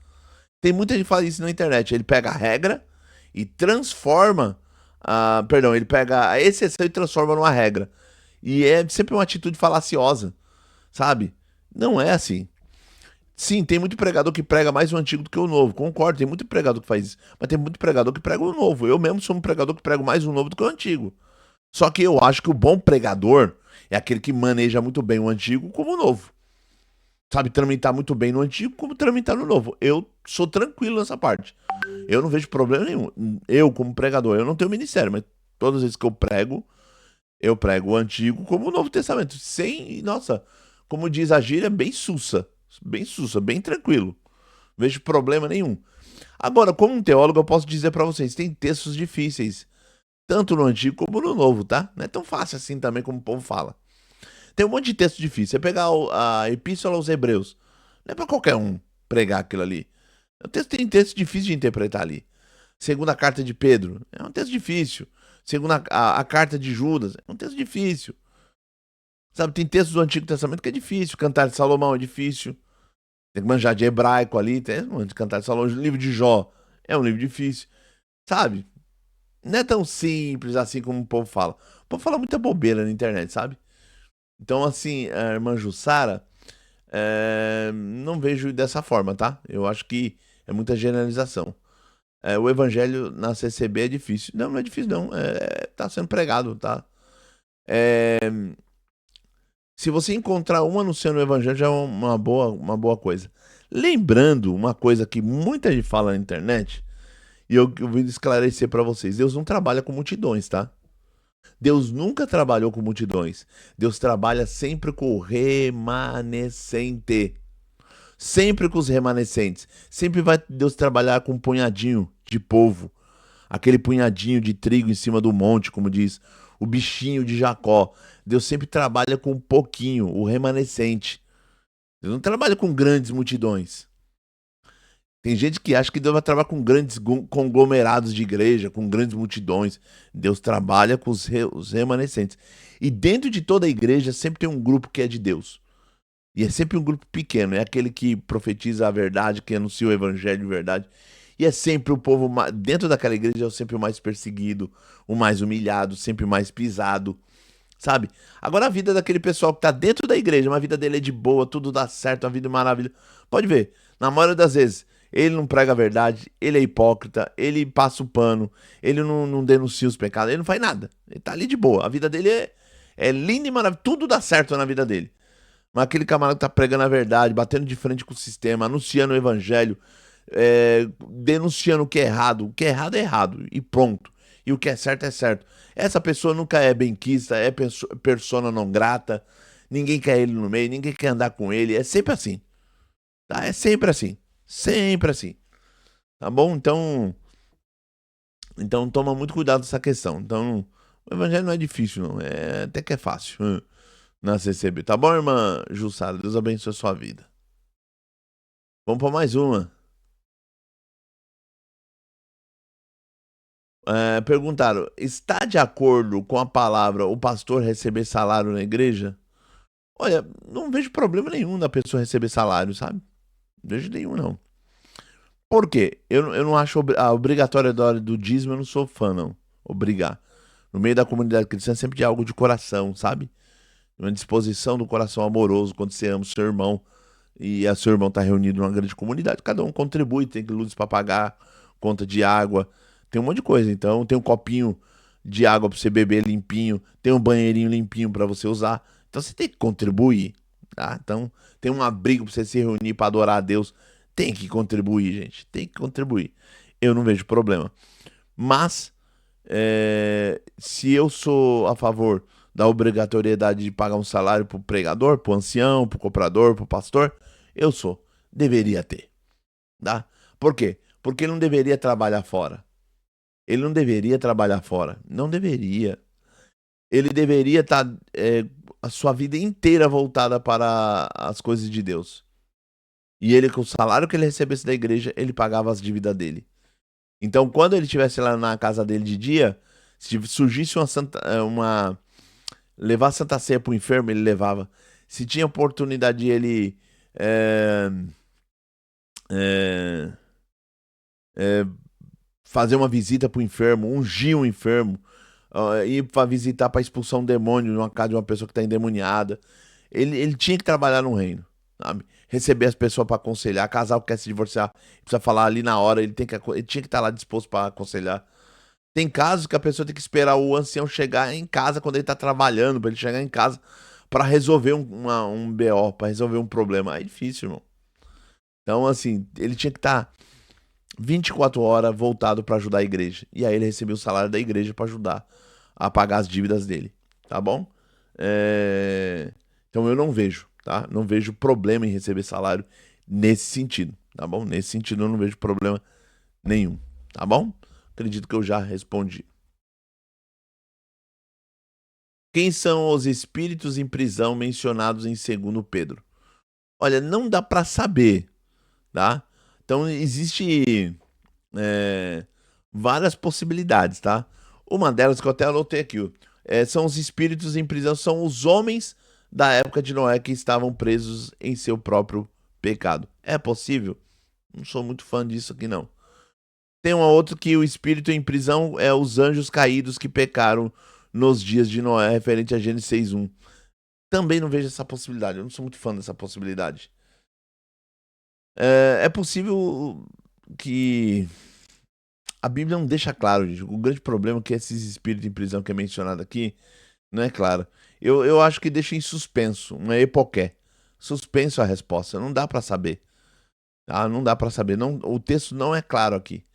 Tem muita gente que fala isso na internet. Ele pega a regra e transforma. Perdão, ele pega a exceção e transforma numa regra. E é sempre uma atitude falaciosa, sabe? Não é assim. Sim, tem muito pregador que prega mais o antigo do que o novo. Concordo, tem muito pregador que faz isso. Mas tem muito pregador que prega o novo. Eu mesmo sou um pregador que prego mais o novo do que o antigo. Só que eu acho que o bom pregador é aquele que maneja muito bem o antigo como o novo. Sabe tramitar muito bem no antigo como tramitar no novo. Eu sou tranquilo nessa parte. Eu não vejo problema nenhum. Eu, como pregador, eu não tenho ministério, mas todas as vezes que eu prego o Antigo como o Novo Testamento. Sem, nossa, como diz a gíria, bem sussa, bem tranquilo. Não vejo problema nenhum. Agora, como um teólogo, eu posso dizer pra vocês, tem textos difíceis, tanto no Antigo como no Novo, tá? Não é tão fácil assim também como o povo fala. Tem um monte de texto difícil. Você pegar a Epístola aos Hebreus, não é pra qualquer um pregar aquilo ali. Tem texto difícil de interpretar ali. Segunda carta de Pedro, é um texto difícil. Segunda a carta de Judas, é um texto difícil. Sabe, tem textos do Antigo Testamento que é difícil. Cantar de Salomão é difícil. Tem que manjar de hebraico ali, tem Cantar de Salomão. O livro de Jó é um livro difícil. Sabe? Não é tão simples assim como o povo fala. O povo fala muita bobeira na internet, sabe? Então, assim, a irmã Jussara, não vejo dessa forma, tá? Eu acho que é muita generalização. O evangelho na CCB é difícil. Não, não é difícil, não. Tá sendo pregado, tá? É, se você encontrar um anunciando o evangelho, já é uma boa coisa. Lembrando uma coisa que muita gente fala na internet, e eu vim esclarecer pra vocês: Deus não trabalha com multidões, tá? Deus nunca trabalhou com multidões. Deus trabalha sempre com o remanescente. Sempre com os remanescentes. Sempre vai Deus trabalhar com um punhadinho de povo. Aquele punhadinho de trigo em cima do monte, como diz o bichinho de Jacó. Deus sempre trabalha com um pouquinho, o remanescente. Deus não trabalha com grandes multidões. Tem gente que acha que Deus vai trabalhar com grandes conglomerados de igreja, com grandes multidões. Deus trabalha com os remanescentes. E dentro de toda a igreja sempre tem um grupo que é de Deus. E é sempre um grupo pequeno, é aquele que profetiza a verdade, que anuncia o evangelho de verdade. E é sempre o povo, dentro daquela igreja, é sempre o mais perseguido, o mais humilhado, sempre o mais pisado, sabe? Agora a vida daquele pessoal que tá dentro da igreja, uma vida dele é de boa, tudo dá certo, uma vida maravilhosa. Pode ver, na maioria das vezes, Ele não prega a verdade, ele é hipócrita, ele passa o pano, ele não denuncia os pecados, ele não faz nada. Ele tá ali de boa. A vida dele é linda e maravilhosa, tudo dá certo na vida dele. Mas aquele camarada que tá pregando a verdade, batendo de frente com o sistema, anunciando o evangelho, denunciando o que é errado, e pronto. E o que é certo é certo. Essa pessoa nunca é benquista, é persona não grata, ninguém quer ele no meio, ninguém quer andar com ele, é sempre assim, tá? É sempre assim, sempre assim, tá bom? Então toma muito cuidado com essa questão. Então, o evangelho não é difícil, não, até que é fácil na CCB, tá bom, irmã Jussara? Deus abençoe a sua vida. Vamos para mais uma. Perguntaram: está de acordo com a palavra o pastor receber salário na igreja? Olha, não vejo problema nenhum da pessoa receber salário, sabe? Não vejo nenhum, não. Por quê? Eu não acho a obrigatoriedade do dízimo, eu não sou fã, não. Obrigar. No meio da comunidade cristã sempre de algo de coração, sabe? Uma disposição do coração amoroso quando você ama o seu irmão e a seu irmão está reunido numa grande comunidade. Cada um contribui, tem luzes para pagar, conta de água, tem um monte de coisa. Então, tem um copinho de água para você beber limpinho, tem um banheirinho limpinho para você usar. Então, você tem que contribuir, tá? Então, tem um abrigo para você se reunir para adorar a Deus. Tem que contribuir, gente. Tem que contribuir. Eu não vejo problema. Mas, se eu sou a favor da obrigatoriedade de pagar um salário pro pregador, pro ancião, pro comprador, pro pastor, eu sou. Deveria ter, tá? Por quê? Porque ele não deveria trabalhar fora. Ele não deveria trabalhar fora. Não deveria. Ele deveria estar a sua vida inteira voltada para as coisas de Deus. E ele, com o salário que ele recebesse da igreja, ele pagava as dívidas dele. Então, quando ele estivesse lá na casa dele de dia, se surgisse levar a Santa Ceia pro enfermo, ele levava. Se tinha oportunidade de ele é, é, é, fazer uma visita pro enfermo, ungir um enfermo, ir para visitar para expulsar um demônio numa casa de uma pessoa que está endemoniada. Ele tinha que trabalhar no reino, sabe? Receber as pessoas para aconselhar. Casal que quer se divorciar, precisa falar ali na hora, ele tinha que estar lá disposto para aconselhar. Tem casos que a pessoa tem que esperar o ancião chegar em casa quando ele tá trabalhando, pra ele chegar em casa pra resolver um BO, pra resolver um problema. É difícil, irmão. Então, assim, ele tinha que estar 24 horas voltado pra ajudar a igreja. E aí ele recebeu o salário da igreja pra ajudar a pagar as dívidas dele. Tá bom? Então eu não vejo, tá? Não vejo problema em receber salário nesse sentido, tá bom? Nesse sentido eu não vejo problema nenhum, tá bom? Acredito que eu já respondi. Quem são os espíritos em prisão mencionados em 2 Pedro? Olha, não dá para saber, tá? Então existe é, várias possibilidades, tá? Uma delas que eu até anotei aqui, são os espíritos em prisão, são os homens da época de Noé que estavam presos em seu próprio pecado. É possível? Não sou muito fã disso aqui, não. Tem um outro que o espírito em prisão é os anjos caídos que pecaram nos dias de Noé, referente a Gênesis 6:1. Também não vejo essa possibilidade. Eu não sou muito fã dessa possibilidade. É possível que a Bíblia não deixa claro, gente. O grande problema é que esses espíritos em prisão que é mencionado aqui não é claro. Eu acho que deixa em suspenso, uma epoqué. Suspenso a resposta. Não dá pra saber. Tá? Não dá pra saber. Não, o texto não é claro aqui.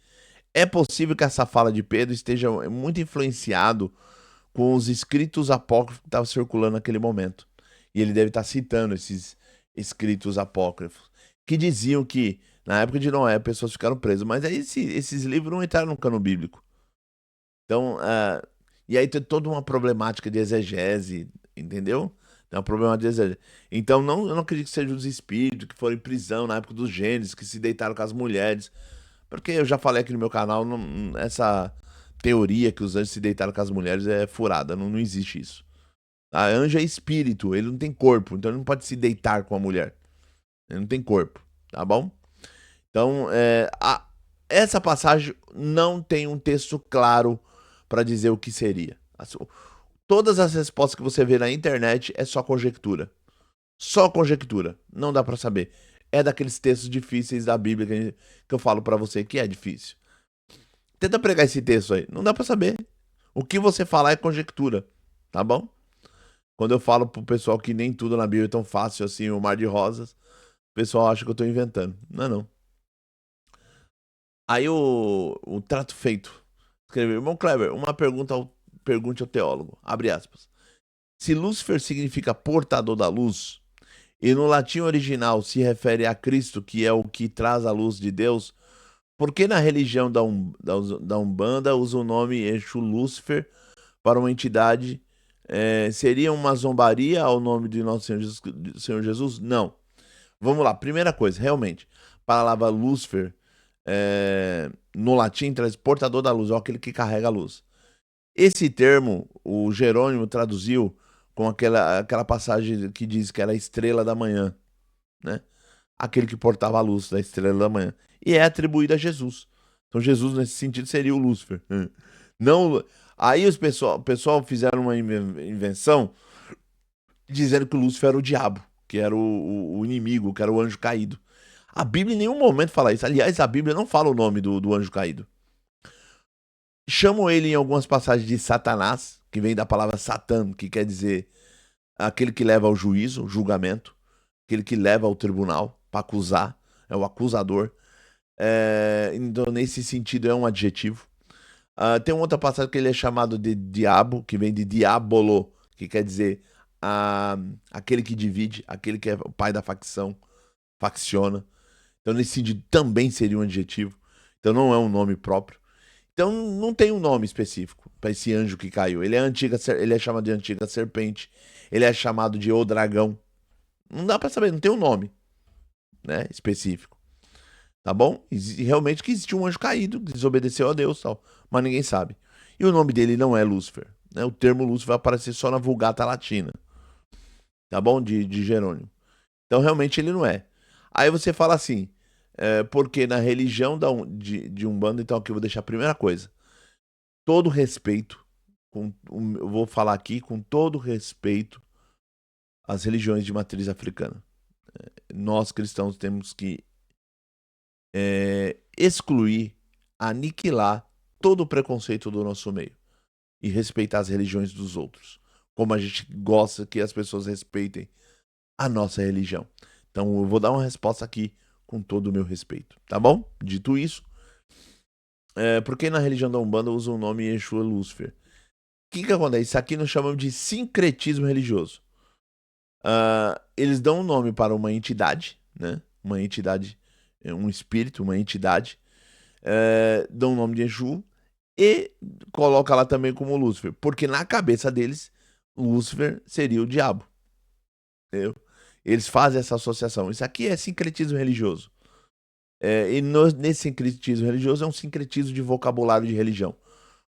É possível que essa fala de Pedro esteja muito influenciado com os escritos apócrifos que estavam circulando naquele momento. E ele deve estar citando esses escritos apócrifos, que diziam que na época de Noé pessoas ficaram presas, mas aí esses livros não entraram no cano bíblico. Então, e aí tem toda uma problemática de exegese, entendeu? Tem uma problemática de exegese. Então, eu não acredito que sejam os espíritos que foram em prisão na época dos Gênesis, que se deitaram com as mulheres. Porque eu já falei aqui no meu canal, essa teoria que os anjos se deitaram com as mulheres é furada, não existe isso. A anjo é espírito, ele não tem corpo, então ele não pode se deitar com a mulher. Ele não tem corpo, tá bom? Então, essa passagem não tem um texto claro para dizer o que seria. Todas as respostas que você vê na internet é só conjectura. Só conjectura, não dá para saber. é daqueles textos difíceis da Bíblia que eu falo pra você que é difícil. Tenta pregar esse texto aí. Não dá pra saber. O que você falar é conjectura, tá bom? Quando eu falo pro pessoal que nem tudo na Bíblia é tão fácil assim, o mar de rosas, o pessoal acha que eu tô inventando. Não, não. Aí o trato feito. Escreveu, irmão Kleber, pergunte ao teólogo. Abre aspas. Se Lúcifer significa portador da luz, e no latim original se refere a Cristo, que é o que traz a luz de Deus, por que na religião da Umbanda usa o nome Exu Lúcifer para uma entidade? Seria uma zombaria ao nome de nosso Senhor Jesus? Não. Vamos lá. Primeira coisa, realmente, a palavra Lúcifer no latim traz portador da luz, ou aquele que carrega a luz. Esse termo, o Jerônimo traduziu com aquela passagem que diz que era a estrela da manhã, né? Aquele que portava a luz da estrela da manhã. E é atribuído a Jesus. Então Jesus, nesse sentido, seria o Lúcifer. Não. Aí o pessoal fizeram uma invenção dizendo que o Lúcifer era o diabo, que era o inimigo, que era o anjo caído. A Bíblia em nenhum momento fala isso. Aliás, a Bíblia não fala o nome do anjo caído. Chamam ele em algumas passagens de Satanás, que vem da palavra Satã, que quer dizer aquele que leva ao juízo, julgamento, aquele que leva ao tribunal para acusar, é o acusador. Então, nesse sentido, é um adjetivo. Tem uma outra passagem que ele é chamado de diabo, que vem de diabolo, que quer dizer aquele que divide, aquele que é o pai da facção, facciona. Então, nesse sentido, também seria um adjetivo. Então, não é um nome próprio. Então, não tem um nome específico para esse anjo que caiu. Ele é chamado de antiga serpente. Ele é chamado de o dragão. Não dá para saber, não tem um nome, né, específico. Tá bom? Realmente que existiu um anjo caído, que desobedeceu a Deus, tal, mas ninguém sabe. E o nome dele não é Lúcifer, né? O termo Lúcifer vai aparecer só na Vulgata Latina, tá bom? De Jerônimo. Então, realmente ele não é. Aí você fala assim, porque na religião de Umbanda, então aqui eu vou deixar a primeira coisa. Todo respeito, eu vou falar aqui com todo respeito às religiões de matriz africana. Nós cristãos temos que excluir, aniquilar todo o preconceito do nosso meio e respeitar as religiões dos outros, como a gente gosta que as pessoas respeitem a nossa religião. Então eu vou dar uma resposta aqui com todo o meu respeito, tá bom? Dito isso, porque na religião da Umbanda usa o nome Yeshua Lúcifer. O que acontece? Isso aqui nós chamamos de sincretismo religioso. Eles dão um nome para uma entidade, né? Uma entidade, um espírito, uma entidade, dão o nome de Exu e coloca lá também como Lúcifer, porque na cabeça deles, Lúcifer seria o diabo. Entendeu? Eles fazem essa associação. Isso aqui é sincretismo religioso. Nesse sincretismo religioso é um sincretismo de vocabulário de religião.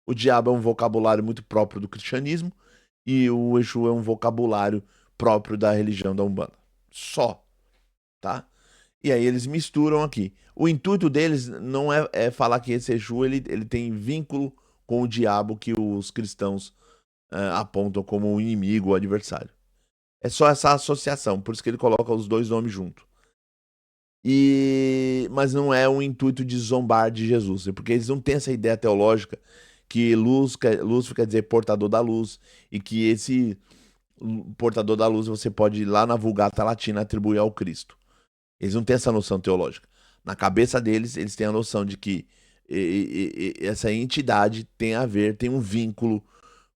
O diabo é um vocabulário muito próprio do cristianismo e o Exu é um vocabulário próprio da religião da Umbanda. Só, tá? E aí eles misturam aqui. O intuito deles não é falar que esse Exu ele tem vínculo com o diabo que os cristãos apontam como o inimigo, o adversário. É só essa associação, por isso que ele coloca os dois nomes juntos. Mas não é um intuito de zombar de Jesus, porque eles não têm essa ideia teológica que luz quer dizer portador da luz e que esse portador da luz você pode ir lá na Vulgata Latina atribuir ao Cristo. Eles não têm essa noção teológica. Na cabeça deles, eles têm a noção de que essa entidade tem a ver, tem um vínculo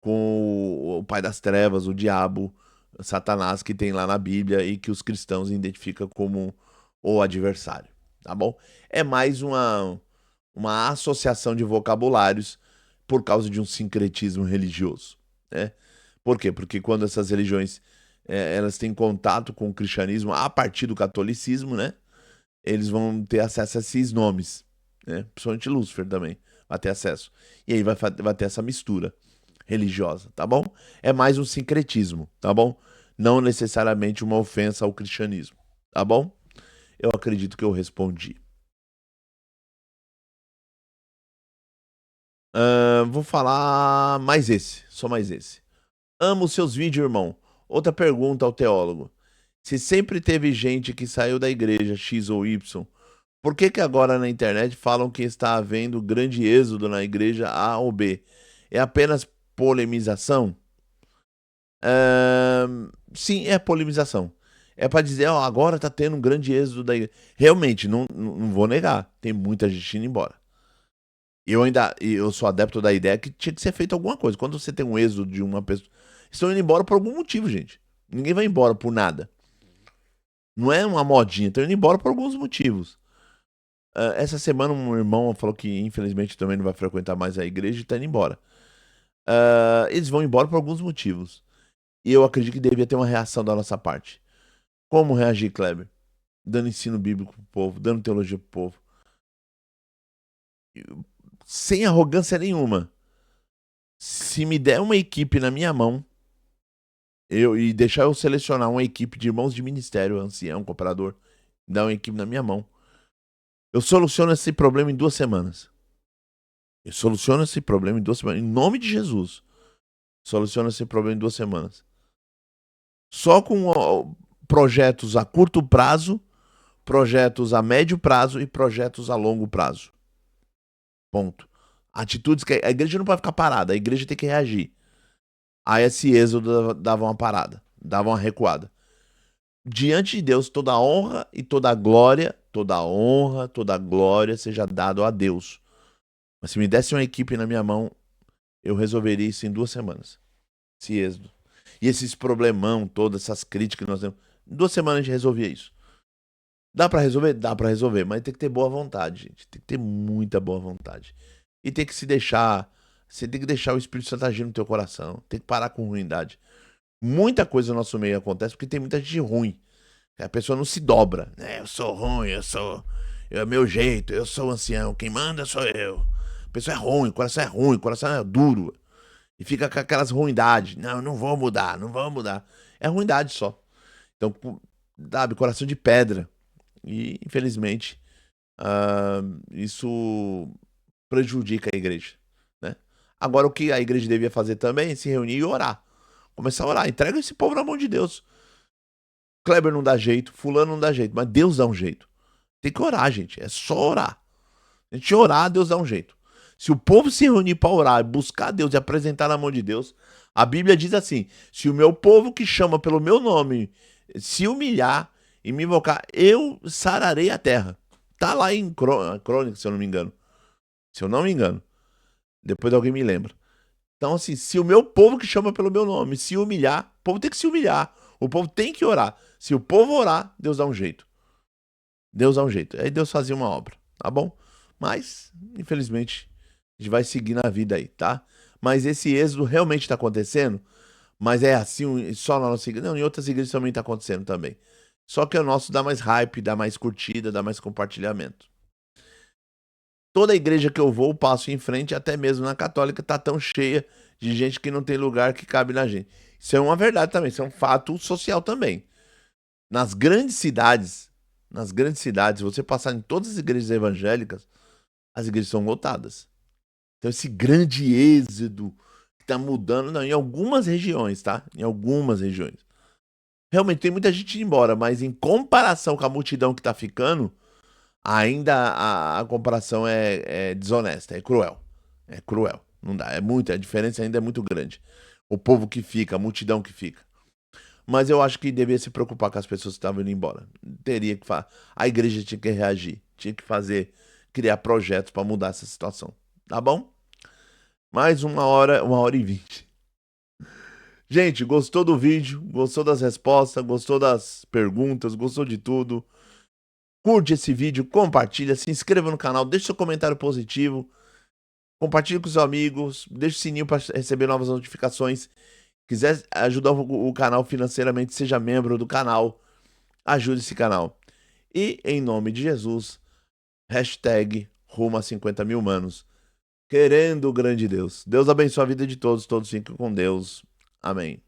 com o pai das trevas, o diabo, Satanás, que tem lá na Bíblia e que os cristãos identificam como o adversário, tá bom? É mais uma associação de vocabulários por causa de um sincretismo religioso, né? Por quê? Porque quando essas religiões elas têm contato com o cristianismo a partir do catolicismo, né? Eles vão ter acesso a esses nomes, né? Principalmente Lúcifer também vai ter acesso. E aí vai ter essa mistura religiosa, tá bom? É mais um sincretismo, tá bom? Não necessariamente uma ofensa ao cristianismo, tá bom? Eu acredito que eu respondi. Vou falar mais esse, só mais esse. Amo seus vídeos, irmão. Outra pergunta ao teólogo. Se sempre teve gente que saiu da igreja X ou Y, por que que agora na internet falam que está havendo grande êxodo na igreja A ou B? É apenas polemização? Sim, é polemização. É para dizer, ó, agora tá tendo um grande êxodo da igreja. Realmente, não vou negar, tem muita gente indo embora. Eu sou adepto da ideia que tinha que ser feito alguma coisa. Quando você tem um êxodo de uma pessoa, estão indo embora por algum motivo, gente. Ninguém vai embora por nada. Não é uma modinha, estão indo embora por alguns motivos. Essa semana um irmão falou que infelizmente também não vai frequentar mais a igreja e tá indo embora. Eles vão embora por alguns motivos. E eu acredito que devia ter uma reação da nossa parte. Como reagir, Kleber? Dando ensino bíblico pro povo, dando teologia pro povo. Sem arrogância nenhuma. Se me der uma equipe na minha mão, e deixar eu selecionar uma equipe de irmãos de ministério, ancião, cooperador, dar uma equipe na minha mão, eu soluciono esse problema em 2 semanas. Eu soluciono esse problema em 2 semanas. Em nome de Jesus. Soluciono esse problema em 2 semanas. Só com projetos a curto prazo, projetos a médio prazo e projetos a longo prazo. Ponto. Atitudes que a igreja não pode ficar parada, a igreja tem que reagir. Aí esse êxodo dava uma parada, dava uma recuada. Diante de Deus, toda honra e toda glória, toda honra, toda glória seja dado a Deus. Mas se me desse uma equipe na minha mão, eu resolveria isso em 2 semanas. Esse êxodo. E esses problemão, todas essas críticas que nós temos. Em 2 semanas a gente resolvia isso. Dá pra resolver? Dá pra resolver, mas tem que ter boa vontade, gente. Tem que ter muita boa vontade. E tem que se deixar. Você tem que deixar o Espírito Santo agir no teu coração. Tem que parar com ruindade. Muita coisa no nosso meio acontece porque tem muita gente ruim. A pessoa não se dobra. Eu sou ruim, é meu jeito, eu sou o ancião, quem manda sou eu. A pessoa é ruim, o coração é duro. E fica com aquelas ruindades. Não vou mudar, não vou mudar. É ruindade só. Então, sabe, coração de pedra. E, infelizmente, isso prejudica a igreja, né? Agora, o que a igreja devia fazer também é se reunir e orar. Começar a orar. Entrega esse povo na mão de Deus. Kleber não dá jeito, fulano não dá jeito, mas Deus dá um jeito. Tem que orar, gente. É só orar. A gente orar, Deus dá um jeito. Se o povo se reunir para orar, buscar Deus e apresentar na mão de Deus, a Bíblia diz assim: se o meu povo que chama pelo meu nome se humilhar e me invocar, eu sararei a terra. Tá lá em Crônica, se eu não me engano. Se eu não me engano. Depois alguém me lembra. Então, assim, se o meu povo que chama pelo meu nome se humilhar, o povo tem que se humilhar. O povo tem que orar. Se o povo orar, Deus dá um jeito. Deus dá um jeito. Aí Deus fazia uma obra, tá bom? Mas, infelizmente, a gente vai seguir na vida aí, tá? Mas esse êxodo realmente está acontecendo, mas é assim só na nossa igreja. Não, em outras igrejas também está acontecendo também. Só que o nosso dá mais hype, dá mais curtida, dá mais compartilhamento. Toda igreja que eu vou, passo em frente, até mesmo na católica, tá tão cheia de gente que não tem lugar que cabe na gente. Isso é uma verdade também, isso é um fato social também. Nas grandes cidades, você passar em todas as igrejas evangélicas, as igrejas são lotadas. Então esse grande êxodo que tá mudando, não, em algumas regiões, tá? Em algumas regiões. Realmente tem muita gente indo embora, mas em comparação com a multidão que tá ficando, ainda a comparação é desonesta, é cruel. É cruel. Não dá, é muito, a diferença ainda é muito grande. O povo que fica, a multidão que fica. Mas eu acho que devia se preocupar com as pessoas que estavam indo embora. Teria que a igreja tinha que reagir, tinha que criar projetos para mudar essa situação. Tá bom? Mais 1 hora e 20. Gente, gostou do vídeo? Gostou das respostas? Gostou das perguntas? Gostou de tudo? Curte esse vídeo, compartilha, se inscreva no canal, deixe seu comentário positivo, compartilhe com os amigos, deixe o sininho para receber novas notificações. Quiser ajudar o canal financeiramente, seja membro do canal, ajude esse canal. E, em nome de Jesus, hashtag rumo a 50 mil manos. Querendo o grande Deus. Deus abençoe a vida de todos, todos fiquem com Deus. Amém.